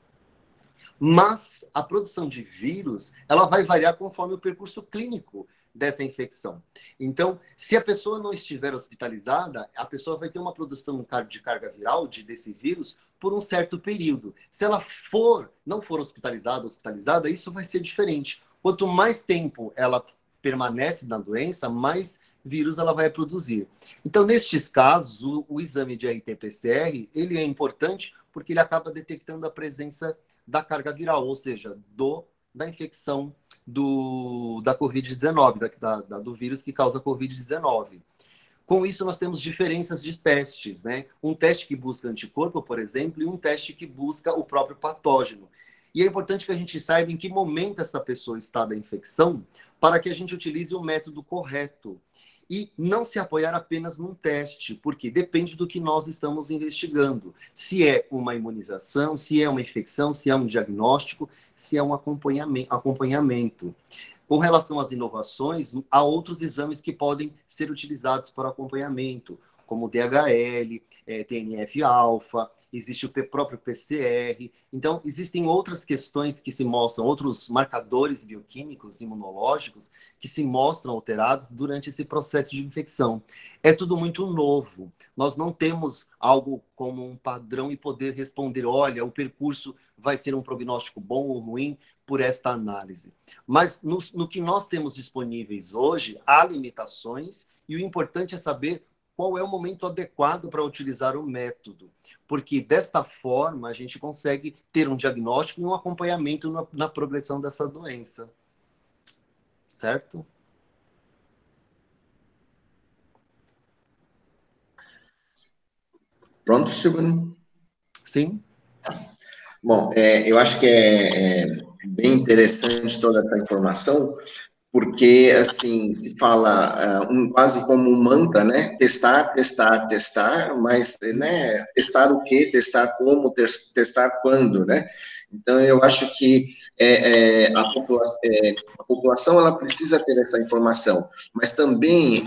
Mas a produção de vírus ela vai variar conforme o percurso clínico dessa infecção. Então, se a pessoa não estiver hospitalizada, a pessoa vai ter uma produção de carga viral desse vírus por um certo período. Se ela não for hospitalizada, isso vai ser diferente. Quanto mais tempo ela permanece na doença, mais vírus ela vai produzir. Então, nestes casos, o exame de RT-PCR, ele é importante porque ele acaba detectando a presença da carga viral, ou seja, da infecção da Covid-19, do vírus que causa Covid-19. Com isso, nós temos diferenças de testes, né? Um teste que busca anticorpo, por exemplo, e um teste que busca o próprio patógeno. E é importante que a gente saiba em que momento essa pessoa está da infecção para que a gente utilize o método correto. E não se apoiar apenas num teste, porque depende do que nós estamos investigando. Se é uma imunização, se é uma infecção, se é um diagnóstico, se é um acompanhamento. Com relação às inovações, há outros exames que podem ser utilizados para acompanhamento, como o DHL, TNF-alfa, existe o próprio PCR. Então, existem outras questões que se mostram, outros marcadores bioquímicos, imunológicos, que se mostram alterados durante esse processo de infecção. É tudo muito novo. Nós não temos algo como um padrão e poder responder, olha, o percurso vai ser um prognóstico bom ou ruim por esta análise. Mas no que nós temos disponíveis hoje, há limitações e o importante é saber qual é o momento adequado para utilizar o método, porque desta forma a gente consegue ter um diagnóstico e um acompanhamento na progressão dessa doença. Certo? Pronto, Silvano? Sim. Bom, eu acho que é bem interessante toda essa informação, porque, assim, se fala quase como um mantra, né? Testar, testar, testar, mas, né, testar o quê? Testar como? Testar quando, né? Então, eu acho que a população, ela precisa ter essa informação, mas também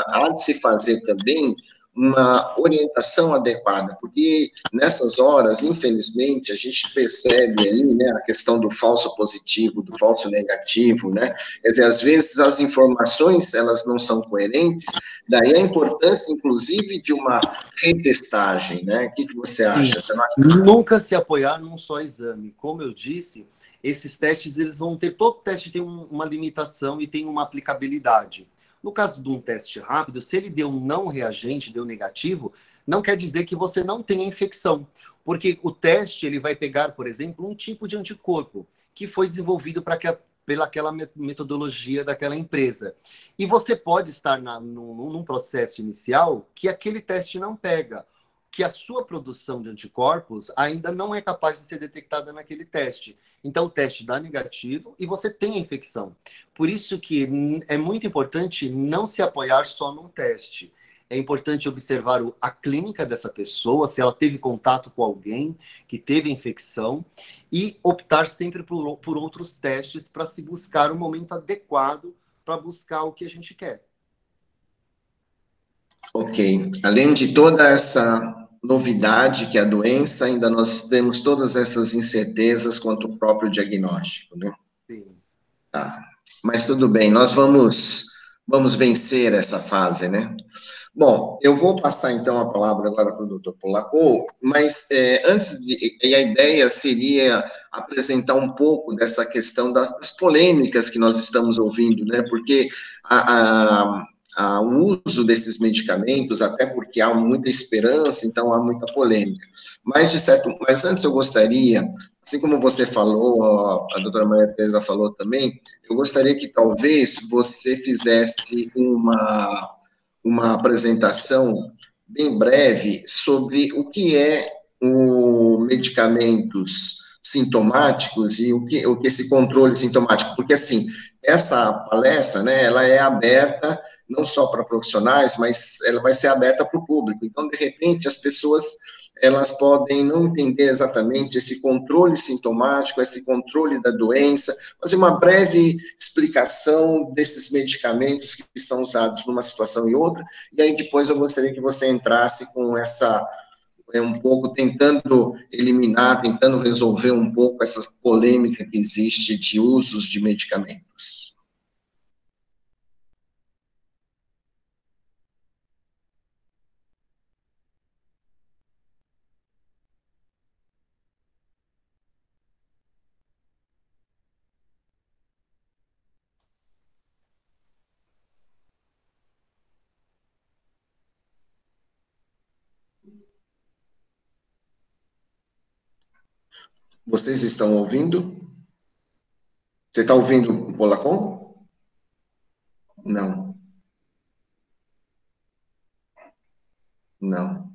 há de se fazer também uma orientação adequada, porque nessas horas, infelizmente, a gente percebe aí, né, a questão do falso positivo, do falso negativo, né? Quer dizer, às vezes as informações, elas não são coerentes, daí a importância, inclusive, de uma retestagem, né? O que você acha? Você não acha? Nunca se apoiar num só exame. Como eu disse, esses testes, eles vão ter, todo teste tem uma limitação e tem uma aplicabilidade. No caso de um teste rápido, se ele deu um não reagente, deu negativo, não quer dizer que você não tenha infecção, porque o teste ele vai pegar, por exemplo, um tipo de anticorpo que foi desenvolvido pelaquela metodologia daquela empresa. E você pode estar num processo inicial que aquele teste não pega, que a sua produção de anticorpos ainda não é capaz de ser detectada naquele teste. Então, o teste dá negativo e você tem a infecção. Por isso que é muito importante não se apoiar só num teste. É importante observar a clínica dessa pessoa, se ela teve contato com alguém que teve infecção, e optar sempre por outros testes para se buscar o momento adequado para buscar o que a gente quer. Ok. Além de toda essa novidade que é a doença, ainda nós temos todas essas incertezas quanto ao próprio diagnóstico, né? Sim. Tá. Mas tudo bem, nós vamos vencer essa fase, né? Bom, eu vou passar então a palavra agora para o doutor Polacco, mas a ideia seria apresentar um pouco dessa questão das polêmicas que nós estamos ouvindo, né? Porque o uso desses medicamentos, até porque há muita esperança, então há muita polêmica. Mas antes eu gostaria, assim como você falou, a doutora Maria Teresa falou também, eu gostaria que talvez você fizesse uma apresentação bem breve sobre o que é o medicamentos sintomáticos e o que esse controle sintomático, porque assim, essa palestra, né, ela é aberta não só para profissionais, mas ela vai ser aberta para o público. Então, de repente, as pessoas elas podem não entender exatamente esse controle sintomático, esse controle da doença, fazer uma breve explicação desses medicamentos que são usados numa situação e outra, e aí depois eu gostaria que você entrasse com essa, um pouco tentando eliminar, tentando resolver um pouco essa polêmica que existe de usos de medicamentos. Vocês estão ouvindo? Você está ouvindo o Polacon? Não. Não.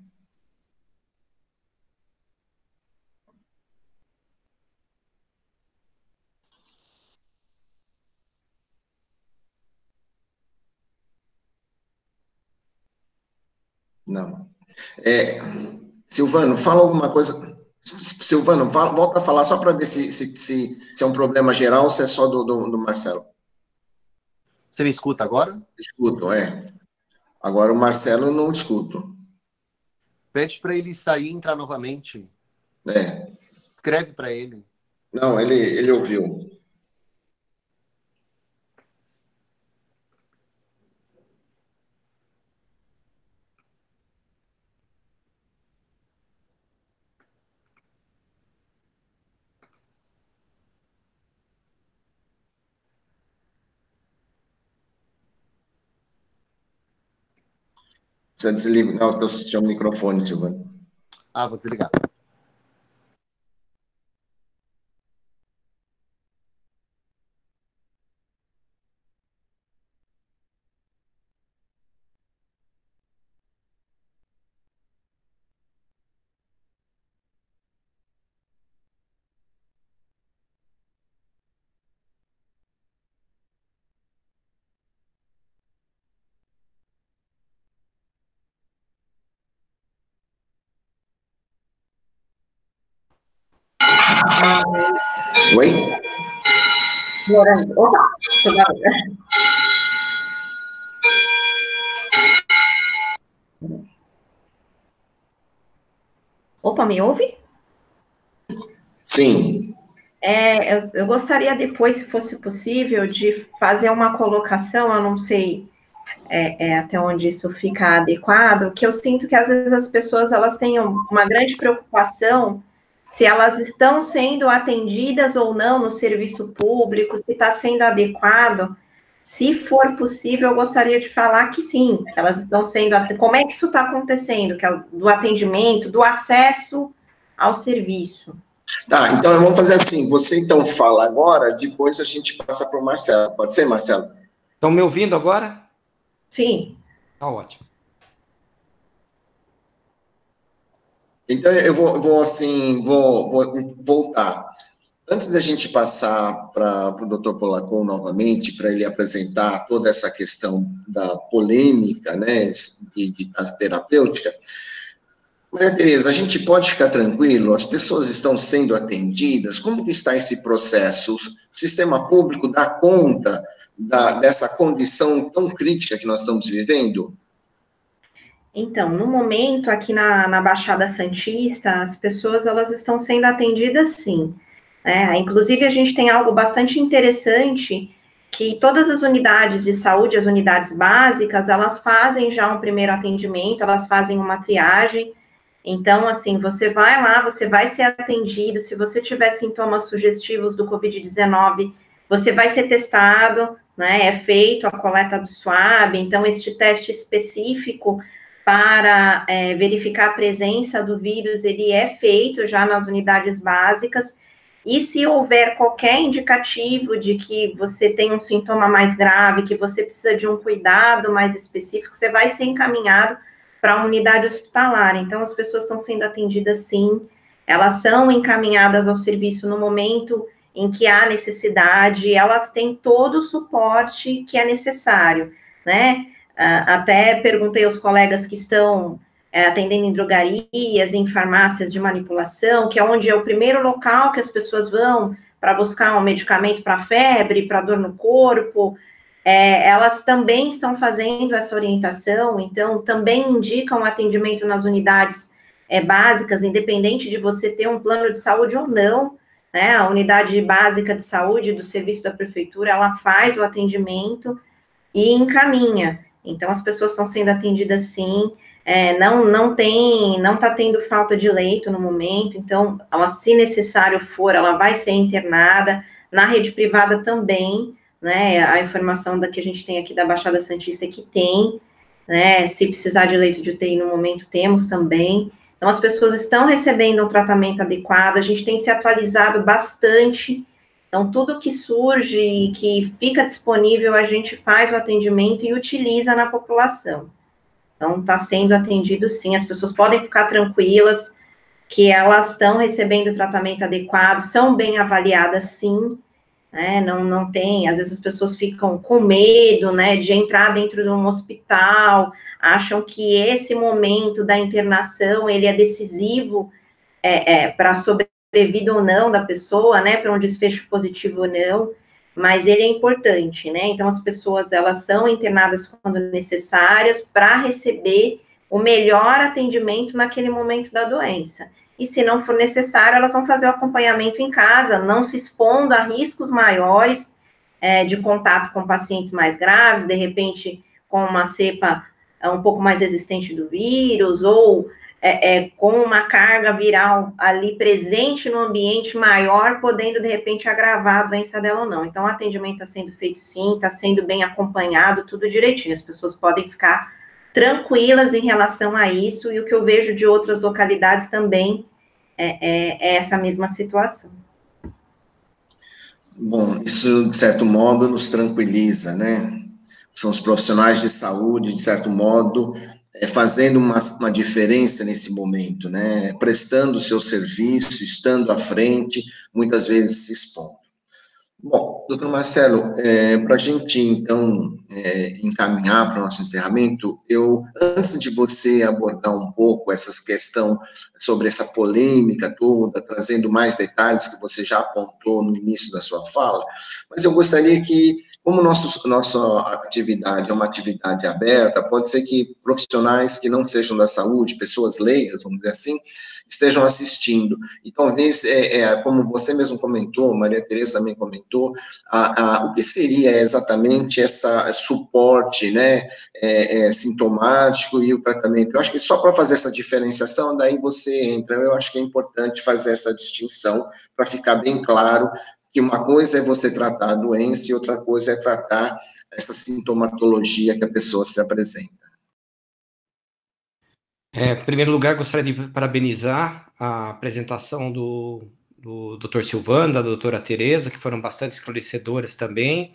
Não. Silvano, fala alguma coisa. Silvano, volta a falar só para ver se é um problema geral ou se é só do Marcelo. Você me escuta agora? Escuto, é. Agora o Marcelo eu não escuto. Pede para ele sair e entrar novamente. É. Escreve para ele. Não, ele ouviu. Precisa desligar o seu microfone, Silvano. Vou desligar. Oi? Opa! Opa, me ouve? Sim. Eu gostaria depois, se fosse possível, de fazer uma colocação, eu não sei até onde isso fica adequado, que eu sinto que às vezes as pessoas elas têm uma grande preocupação se elas estão sendo atendidas ou não no serviço público, se está sendo adequado. Se for possível, eu gostaria de falar que sim, que elas estão sendo. Como é que isso está acontecendo? Que é do atendimento, do acesso ao serviço. Tá, então vamos fazer assim. Você então fala agora, depois a gente passa para o Marcelo. Pode ser, Marcelo? Estão me ouvindo agora? Sim. Tá ótimo. Então eu vou voltar. Antes da gente passar para o Dr. Polacco novamente, para ele apresentar toda essa questão da polêmica, né, da terapêutica, Maria Tereza, a gente pode ficar tranquilo? As pessoas estão sendo atendidas? Como que está esse processo? O sistema público dá conta dessa condição tão crítica que nós estamos vivendo? Então, no momento, aqui na Baixada Santista, as pessoas elas estão sendo atendidas sim. Inclusive, a gente tem algo bastante interessante, que todas as unidades de saúde, as unidades básicas, elas fazem já um primeiro atendimento, elas fazem uma triagem. Então, assim, você vai lá, você vai ser atendido, se você tiver sintomas sugestivos do Covid-19, você vai ser testado, né, é feito a coleta do swab, então este teste específico para verificar a presença do vírus, ele é feito já nas unidades básicas, e se houver qualquer indicativo de que você tem um sintoma mais grave, que você precisa de um cuidado mais específico, você vai ser encaminhado para a unidade hospitalar. Então, as pessoas estão sendo atendidas sim, elas são encaminhadas ao serviço no momento em que há necessidade, elas têm todo o suporte que é necessário, né? Até perguntei aos colegas que estão atendendo em drogarias, em farmácias de manipulação, que é onde é o primeiro local que as pessoas vão para buscar um medicamento para febre, para dor no corpo, elas também estão fazendo essa orientação, então também indicam atendimento nas unidades básicas, independente de você ter um plano de saúde ou não, né? A unidade básica de saúde do serviço da prefeitura, ela faz o atendimento e encaminha. Então, as pessoas estão sendo atendidas sim, não está tendo falta de leito no momento, então, se necessário for, ela vai ser internada, na rede privada também, né, a informação que a gente tem aqui da Baixada Santista é que tem, né, se precisar de leito de UTI no momento, temos também. Então, as pessoas estão recebendo um tratamento adequado, a gente tem se atualizado bastante. Então, tudo que surge e que fica disponível, a gente faz o atendimento e utiliza na população. Então, está sendo atendido sim, as pessoas podem ficar tranquilas que elas estão recebendo o tratamento adequado, são bem avaliadas sim, né? Não tem, às vezes as pessoas ficam com medo, né, de entrar dentro de um hospital, acham que esse momento da internação, ele é decisivo para a sobrevida ou não da pessoa, né, para um desfecho positivo ou não, mas ele é importante, né? Então as pessoas, elas são internadas quando necessárias para receber o melhor atendimento naquele momento da doença. E se não for necessário, elas vão fazer o acompanhamento em casa, não se expondo a riscos maiores de contato com pacientes mais graves, de repente com uma cepa um pouco mais resistente do vírus, ou com uma carga viral ali presente no ambiente maior, podendo, de repente, agravar a doença dela ou não. Então, o atendimento está sendo feito sim, está sendo bem acompanhado, tudo direitinho. As pessoas podem ficar tranquilas em relação a isso, e o que eu vejo de outras localidades também é essa mesma situação. Bom, isso, de certo modo, nos tranquiliza, né? São os profissionais de saúde, de certo modo, fazendo uma diferença nesse momento, né? Prestando o seu serviço, estando à frente, muitas vezes se expondo. Bom, doutor Marcelo, para a gente, então, encaminhar para o nosso encerramento, antes de você abordar um pouco essa questão sobre essa polêmica toda, trazendo mais detalhes que você já apontou no início da sua fala, mas eu gostaria que, como nossa atividade é uma atividade aberta, pode ser que profissionais que não sejam da saúde, pessoas leigas, vamos dizer assim, estejam assistindo. E talvez, como você mesmo comentou, Maria Tereza também comentou, o que seria exatamente esse suporte, né, sintomático e o tratamento? Eu acho que só para fazer essa diferenciação, daí você entra. Eu acho que é importante fazer essa distinção para ficar bem claro que uma coisa é você tratar a doença e outra coisa é tratar essa sintomatologia que a pessoa se apresenta. Em primeiro lugar, gostaria de parabenizar a apresentação do Dr. Silvano, da doutora Tereza, que foram bastante esclarecedoras também.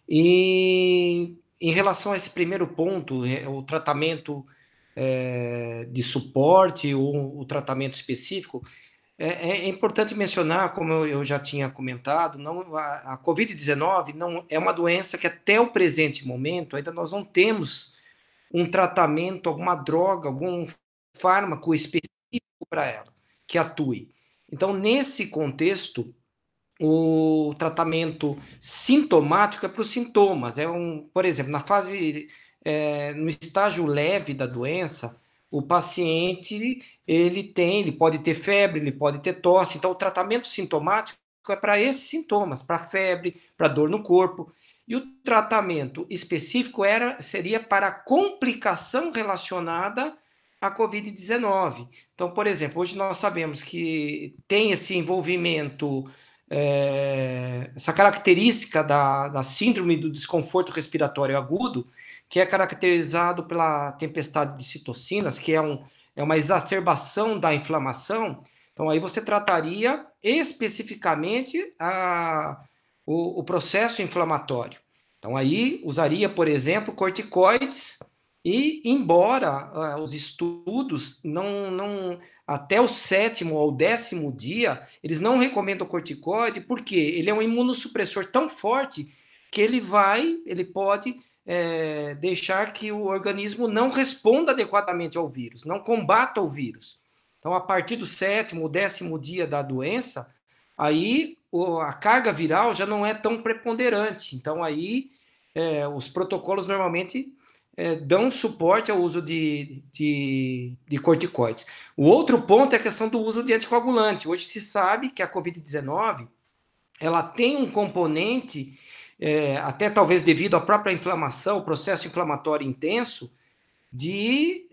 E em relação a esse primeiro ponto, o tratamento de suporte, ou o tratamento específico, é importante mencionar, como eu já tinha comentado, a Covid-19 não é uma doença que até o presente momento ainda nós não temos um tratamento, alguma droga, algum fármaco específico para ela, que atue. Então, nesse contexto, o tratamento sintomático é para os sintomas. Por exemplo, no estágio leve da doença, o paciente ele pode ter febre, ele pode ter tosse. Então, o tratamento sintomático é para esses sintomas, para febre, para dor no corpo. E o tratamento específico seria para a complicação relacionada à Covid-19. Então, por exemplo, hoje nós sabemos que tem esse envolvimento, essa característica da síndrome do desconforto respiratório agudo, que é caracterizado pela tempestade de citocinas, que é uma exacerbação da inflamação. Então, aí você trataria especificamente o processo inflamatório. Então, aí usaria, por exemplo, corticoides, e embora os estudos até o 7º ou 10º dia, eles não recomendam corticoide, porque ele é um imunossupressor tão forte que ele pode deixar que o organismo não responda adequadamente ao vírus, não combata o vírus. Então, a partir do 7º ou 10º dia da doença, aí a carga viral já não é tão preponderante. Então, aí os protocolos normalmente dão suporte ao uso de corticoides. O outro ponto é a questão do uso de anticoagulante. Hoje se sabe que a Covid-19 ela tem um componente, até talvez devido à própria inflamação, o processo inflamatório intenso, de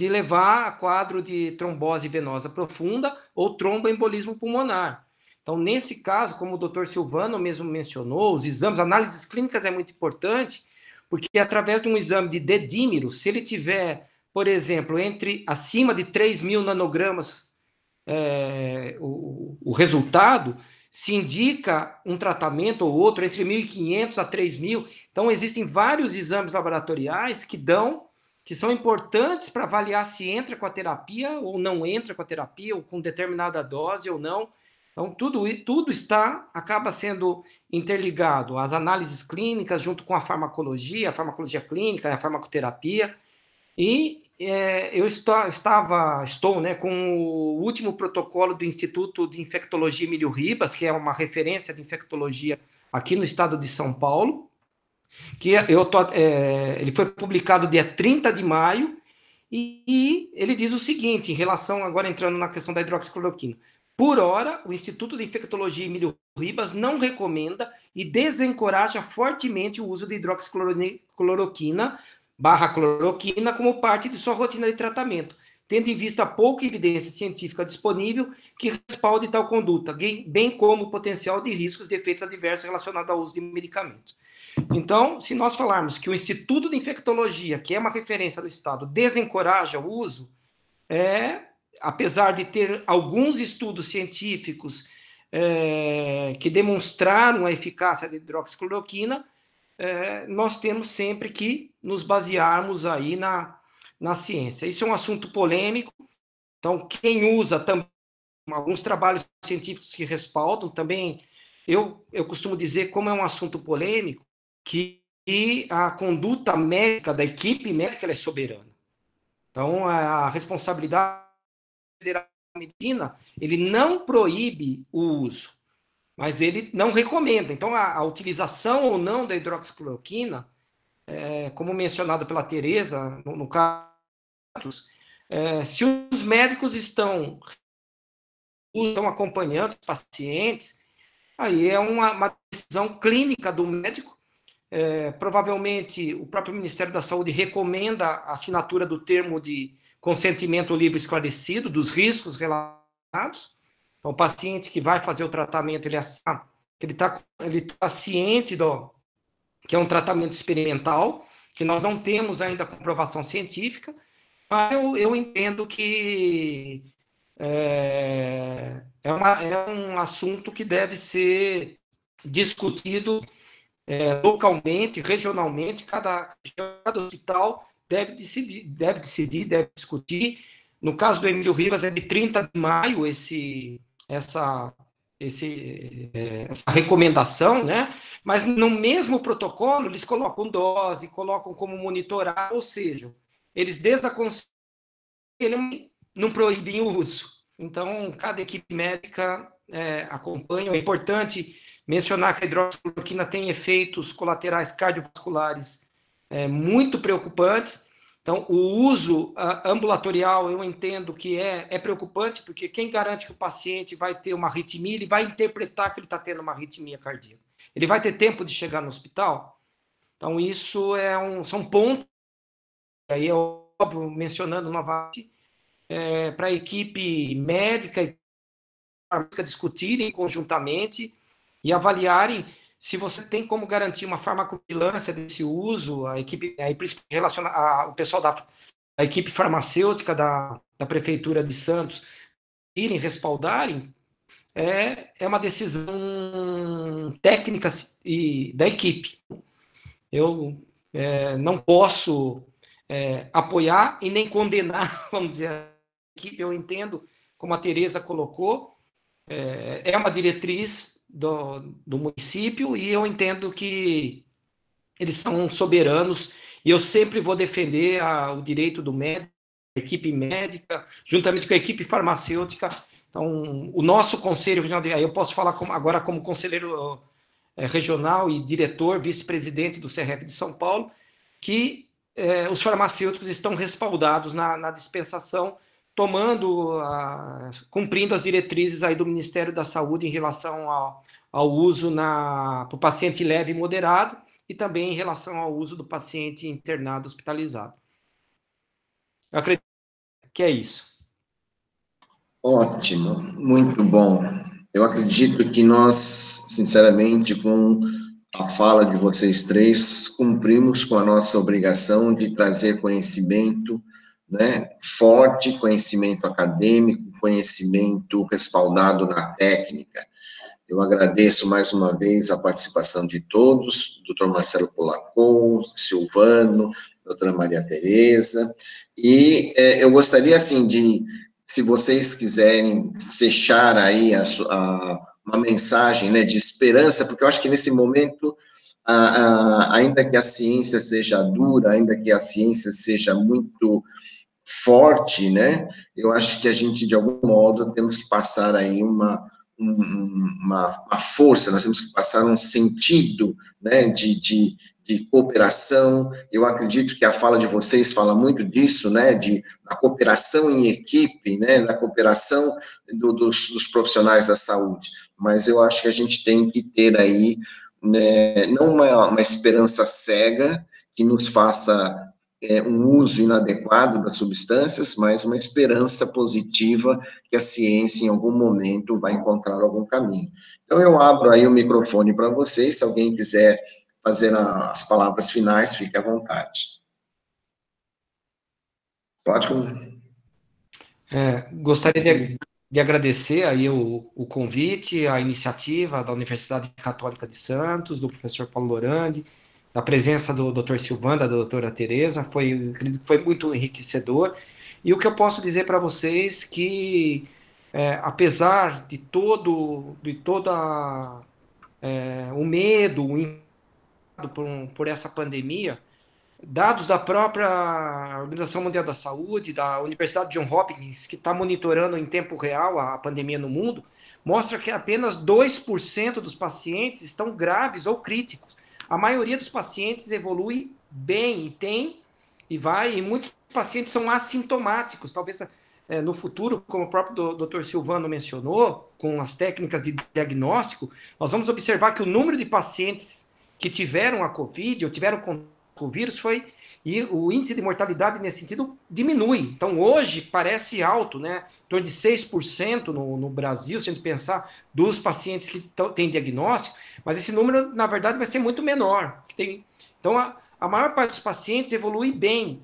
levar a quadro de trombose venosa profunda ou tromboembolismo pulmonar. Então, nesse caso, como o Dr. Silvano mesmo mencionou, os exames, análises clínicas é muito importante, porque através de um exame de dedímero, se ele tiver, por exemplo, acima de 3.000 nanogramas, o resultado, se indica um tratamento ou outro entre 1.500 a 3.000. Então, existem vários exames laboratoriais que são importantes para avaliar se entra com a terapia ou não entra com a terapia, ou com determinada dose ou não. Então, tudo acaba sendo interligado, as análises clínicas junto com a farmacologia clínica, a farmacoterapia, e eu estou, né, com o último protocolo do Instituto de Infectologia Emílio Ribas, que é uma referência de infectologia aqui no estado de São Paulo, que ele foi publicado dia 30 de maio, e ele diz o seguinte, em relação, agora entrando na questão da hidroxicloroquina. Por hora, o Instituto de Infectologia Emílio Ribas não recomenda e desencoraja fortemente o uso de hidroxicloroquina/cloroquina como parte de sua rotina de tratamento, tendo em vista a pouca evidência científica disponível que respalde tal conduta, bem como o potencial de riscos de efeitos adversos relacionados ao uso de medicamentos. Então, se nós falarmos que o Instituto de Infectologia, que é uma referência do Estado, desencoraja o uso, apesar de ter alguns estudos científicos que demonstraram a eficácia da hidroxicloroquina, nós temos sempre que nos basearmos aí na ciência. Isso é um assunto polêmico, então quem usa também alguns trabalhos científicos que respaldam também, eu costumo dizer, como é um assunto polêmico, que a conduta médica da equipe médica ela é soberana. Então, a responsabilidade da medicina, ele não proíbe o uso, mas ele não recomenda. Então, a utilização ou não da hidroxicloroquina, como mencionado pela Tereza, no caso, se os médicos estão acompanhando os pacientes, aí é uma decisão clínica do médico. Provavelmente o próprio Ministério da Saúde recomenda a assinatura do termo de consentimento livre esclarecido dos riscos relacionados. Então, o paciente que vai fazer o tratamento, ele está ciente que é um tratamento experimental, que nós não temos ainda comprovação científica, mas eu entendo que é um assunto que deve ser discutido localmente, regionalmente, cada hospital deve decidir, deve discutir. No caso do Emílio Ribas, é de 30 de maio essa recomendação, né? Mas no mesmo protocolo, eles colocam dose, colocam como monitorar, ou seja, eles desaconselham, não proíbem o uso. Então, cada equipe médica acompanha. É importante mencionar que a hidroxicloroquina tem efeitos colaterais cardiovasculares muito preocupantes. Então, o uso ambulatorial, eu entendo que é preocupante, porque quem garante que o paciente vai ter uma arritmia, ele vai interpretar que ele está tendo uma arritmia cardíaca. Ele vai ter tempo de chegar no hospital? Então, isso são pontos, aí é óbvio, mencionando novamente, para a equipe médica e farmacêutica discutirem conjuntamente e avaliarem se você tem como garantir uma farmacovigilância desse uso, a equipe, aí o pessoal da equipe farmacêutica da Prefeitura de Santos irem respaldarem, é uma decisão técnica da equipe. Eu não posso apoiar e nem condenar, vamos dizer, a equipe. Eu entendo, como a Tereza colocou, é uma diretriz do município, e eu entendo que eles são soberanos, e eu sempre vou defender o direito do médico, a equipe médica, juntamente com a equipe farmacêutica. Então, o nosso conselho regional, eu posso falar agora como conselheiro regional e diretor, vice-presidente do CRF de São Paulo, que os farmacêuticos estão respaldados na dispensação, cumprindo as diretrizes aí do Ministério da Saúde em relação ao uso para o paciente leve e moderado, e também em relação ao uso do paciente internado hospitalizado. Eu acredito que é isso. Ótimo, muito bom. Eu acredito que nós, sinceramente, com a fala de vocês três, cumprimos com a nossa obrigação de trazer conhecimento, né, forte, conhecimento acadêmico, conhecimento respaldado na técnica. Eu agradeço mais uma vez a participação de todos, Dr. Marcelo Polacon, Silvano, doutora Maria Tereza, e eu gostaria, assim, de se vocês quiserem fechar aí uma mensagem, né, de esperança, porque eu acho que nesse momento, ainda que a ciência seja dura, ainda que a ciência seja muito forte, né, eu acho que a gente, de algum modo, temos que passar aí uma força, nós temos que passar um sentido, né, de cooperação. Eu acredito que a fala de vocês fala muito disso, né, da cooperação em equipe, né, da cooperação dos profissionais da saúde, mas eu acho que a gente tem que ter aí, né, não uma esperança cega que nos faça um uso inadequado das substâncias, mas uma esperança positiva que a ciência, em algum momento, vai encontrar algum caminho. Então, eu abro aí o microfone para vocês, se alguém quiser fazer as palavras finais, fique à vontade. Pode. Gostaria de agradecer aí o convite, a iniciativa da Universidade Católica de Santos, do professor Paulo Lorandi, da presença do Dr. Silvan, da doutora Tereza, acredito que foi muito enriquecedor. E o que eu posso dizer para vocês que, apesar de todo o medo por essa pandemia, dados da própria Organização Mundial da Saúde, da Universidade Johns Hopkins, que está monitorando em tempo real a pandemia no mundo, mostra que apenas 2% dos pacientes estão graves ou críticos. A maioria dos pacientes evolui bem e muitos pacientes são assintomáticos. Talvez no futuro, como o próprio Dr. Silvano mencionou, com as técnicas de diagnóstico, nós vamos observar que o número de pacientes que tiveram a COVID ou tiveram contato com o vírus e o índice de mortalidade nesse sentido diminui. Então, hoje parece alto, né? Em torno de 6% no Brasil, se a gente pensar, dos pacientes que têm diagnóstico, mas esse número, na verdade, vai ser muito menor. Então, a maior parte dos pacientes evolui bem,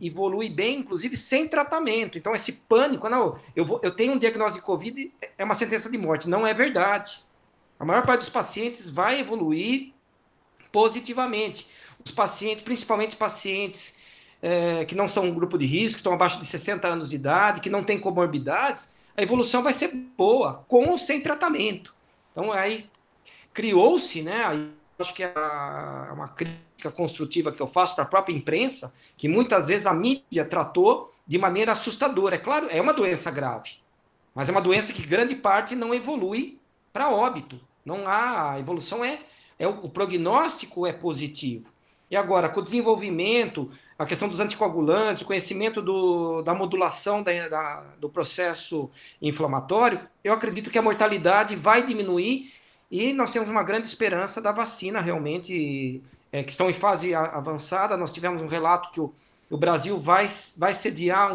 inclusive, sem tratamento. Então, esse pânico, não, eu tenho um diagnóstico de COVID, é uma sentença de morte. Não é verdade. A maior parte dos pacientes vai evoluir positivamente. Os pacientes, principalmente pacientes que não são um grupo de risco, que estão abaixo de 60 anos de idade, que não têm comorbidades, a evolução vai ser boa, com ou sem tratamento. Então, aí criou-se, né? Aí, acho que é uma crítica construtiva que eu faço para a própria imprensa, que muitas vezes a mídia tratou de maneira assustadora. É claro, é uma doença grave, mas é uma doença que grande parte não evolui para óbito. Não há, a evolução o prognóstico é positivo. E agora, com o desenvolvimento, a questão dos anticoagulantes, o conhecimento da modulação do processo inflamatório, eu acredito que a mortalidade vai diminuir e nós temos uma grande esperança da vacina realmente, que estão em fase avançada. Nós tivemos um relato que o Brasil vai sediar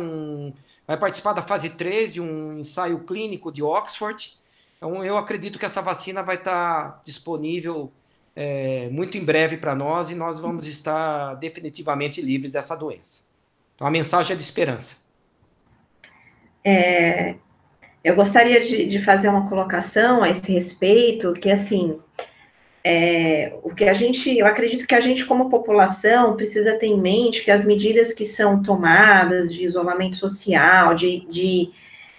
vai participar da fase 3 de um ensaio clínico de Oxford. Então, eu acredito que essa vacina vai estar disponível muito em breve para nós e nós vamos estar definitivamente livres dessa doença. Então, a mensagem é de esperança. Eu gostaria de fazer uma colocação a esse respeito, que assim, eu acredito que a gente, como população, precisa ter em mente que as medidas que são tomadas de isolamento social, de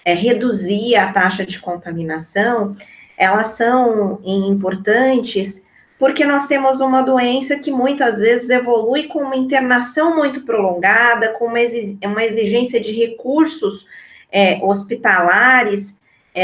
reduzir a taxa de contaminação, elas são importantes porque nós temos uma doença que muitas vezes evolui com uma internação muito prolongada, com uma exigência de recursos hospitalares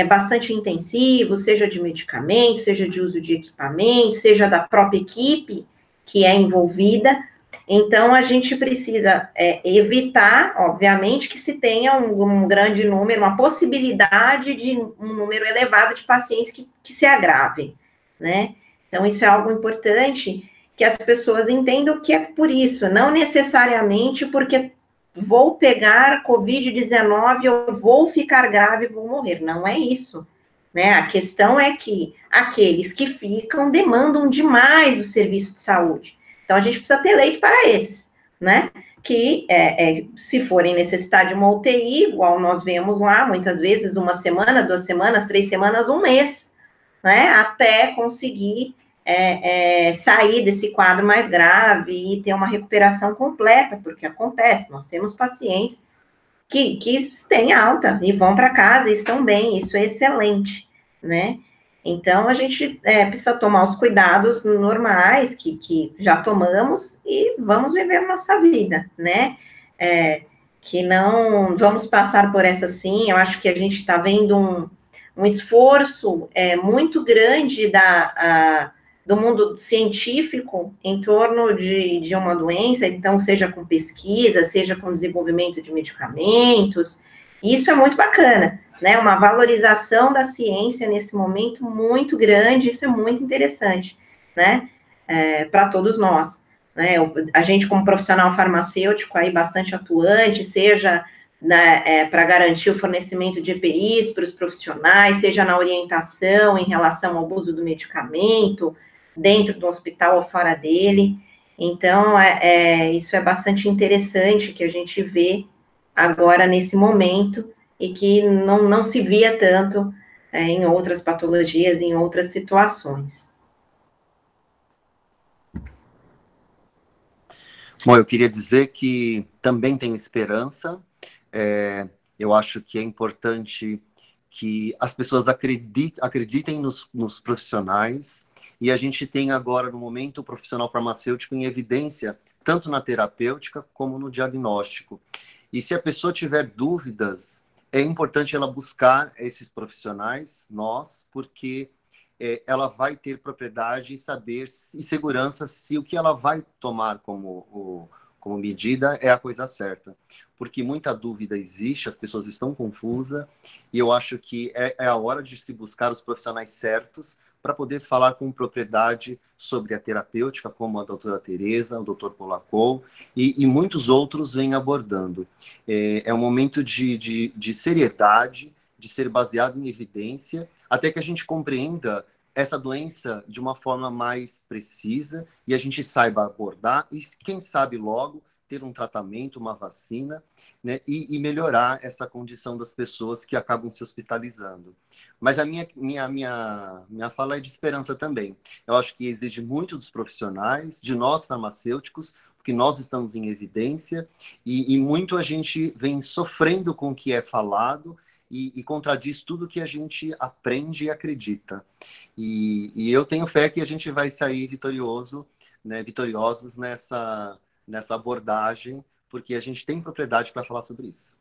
bastante intensivos, seja de medicamentos, seja de uso de equipamentos, seja da própria equipe que é envolvida. Então, a gente precisa evitar, obviamente, que se tenha um grande número, uma possibilidade de um número elevado de pacientes que se agravem, né? Então, isso é algo importante que as pessoas entendam que é por isso, não necessariamente porque vou pegar Covid-19, eu vou ficar grave e vou morrer. Não é isso, né? A questão é que aqueles que ficam demandam demais o serviço de saúde. Então, a gente precisa ter leito para esses, né? Que, se forem necessitar de uma UTI, igual nós vemos lá, muitas vezes, 1 semana, 2 semanas, 3 semanas, 1 mês, né? Até conseguir sair desse quadro mais grave e ter uma recuperação completa, porque acontece, nós temos pacientes que têm alta e vão para casa e estão bem, isso é excelente, né? Então, a gente precisa tomar os cuidados normais que já tomamos e vamos viver nossa vida, né? Que não vamos passar por essa sim. Eu acho que a gente está vendo um esforço muito grande do mundo científico em torno de uma doença, então, seja com pesquisa, seja com desenvolvimento de medicamentos. Isso é muito bacana, né? Uma valorização da ciência nesse momento muito grande, isso é muito interessante, né? Para todos nós. Né? A gente, como profissional farmacêutico, aí bastante atuante, seja para garantir o fornecimento de EPIs para os profissionais, seja na orientação em relação ao uso do medicamento, dentro do hospital ou fora dele. Então, isso é bastante interessante que a gente vê agora nesse momento e que não se via tanto em outras patologias, em outras situações. Bom, eu queria dizer que também tenho esperança. Eu acho que é importante que as pessoas acreditem nos profissionais, e a gente tem agora, no momento, o profissional farmacêutico em evidência, tanto na terapêutica como no diagnóstico. E se a pessoa tiver dúvidas, é importante ela buscar esses profissionais, porque ela vai ter propriedade e saber e segurança se o que ela vai tomar como medida é a coisa certa. Porque muita dúvida existe, as pessoas estão confusas, e eu acho que é a hora de se buscar os profissionais certos para poder falar com propriedade sobre a terapêutica, como a doutora Tereza, o doutor Polacou, e muitos outros vêm abordando. É um momento de seriedade, de ser baseado em evidência, até que a gente compreenda essa doença de uma forma mais precisa e a gente saiba abordar e, quem sabe, logo ter um tratamento, uma vacina, né, e melhorar essa condição das pessoas que acabam se hospitalizando. Mas a minha fala é de esperança também. Eu acho que exige muito dos profissionais, de nós farmacêuticos, porque nós estamos em evidência e muito a gente vem sofrendo com o que é falado e contradiz tudo que a gente aprende e acredita. E eu tenho fé que a gente vai sair vitoriosos nessa abordagem, porque a gente tem propriedade para falar sobre isso.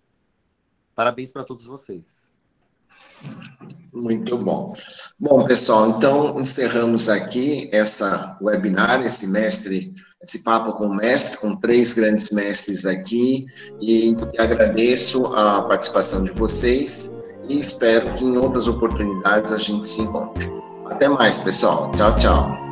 Parabéns para todos vocês. Muito bom. Bom, pessoal, então encerramos aqui essa webinar, esse papo com o mestre, com 3 grandes mestres aqui, e agradeço a participação de vocês e espero que em outras oportunidades a gente se encontre. Até mais, pessoal. Tchau, tchau.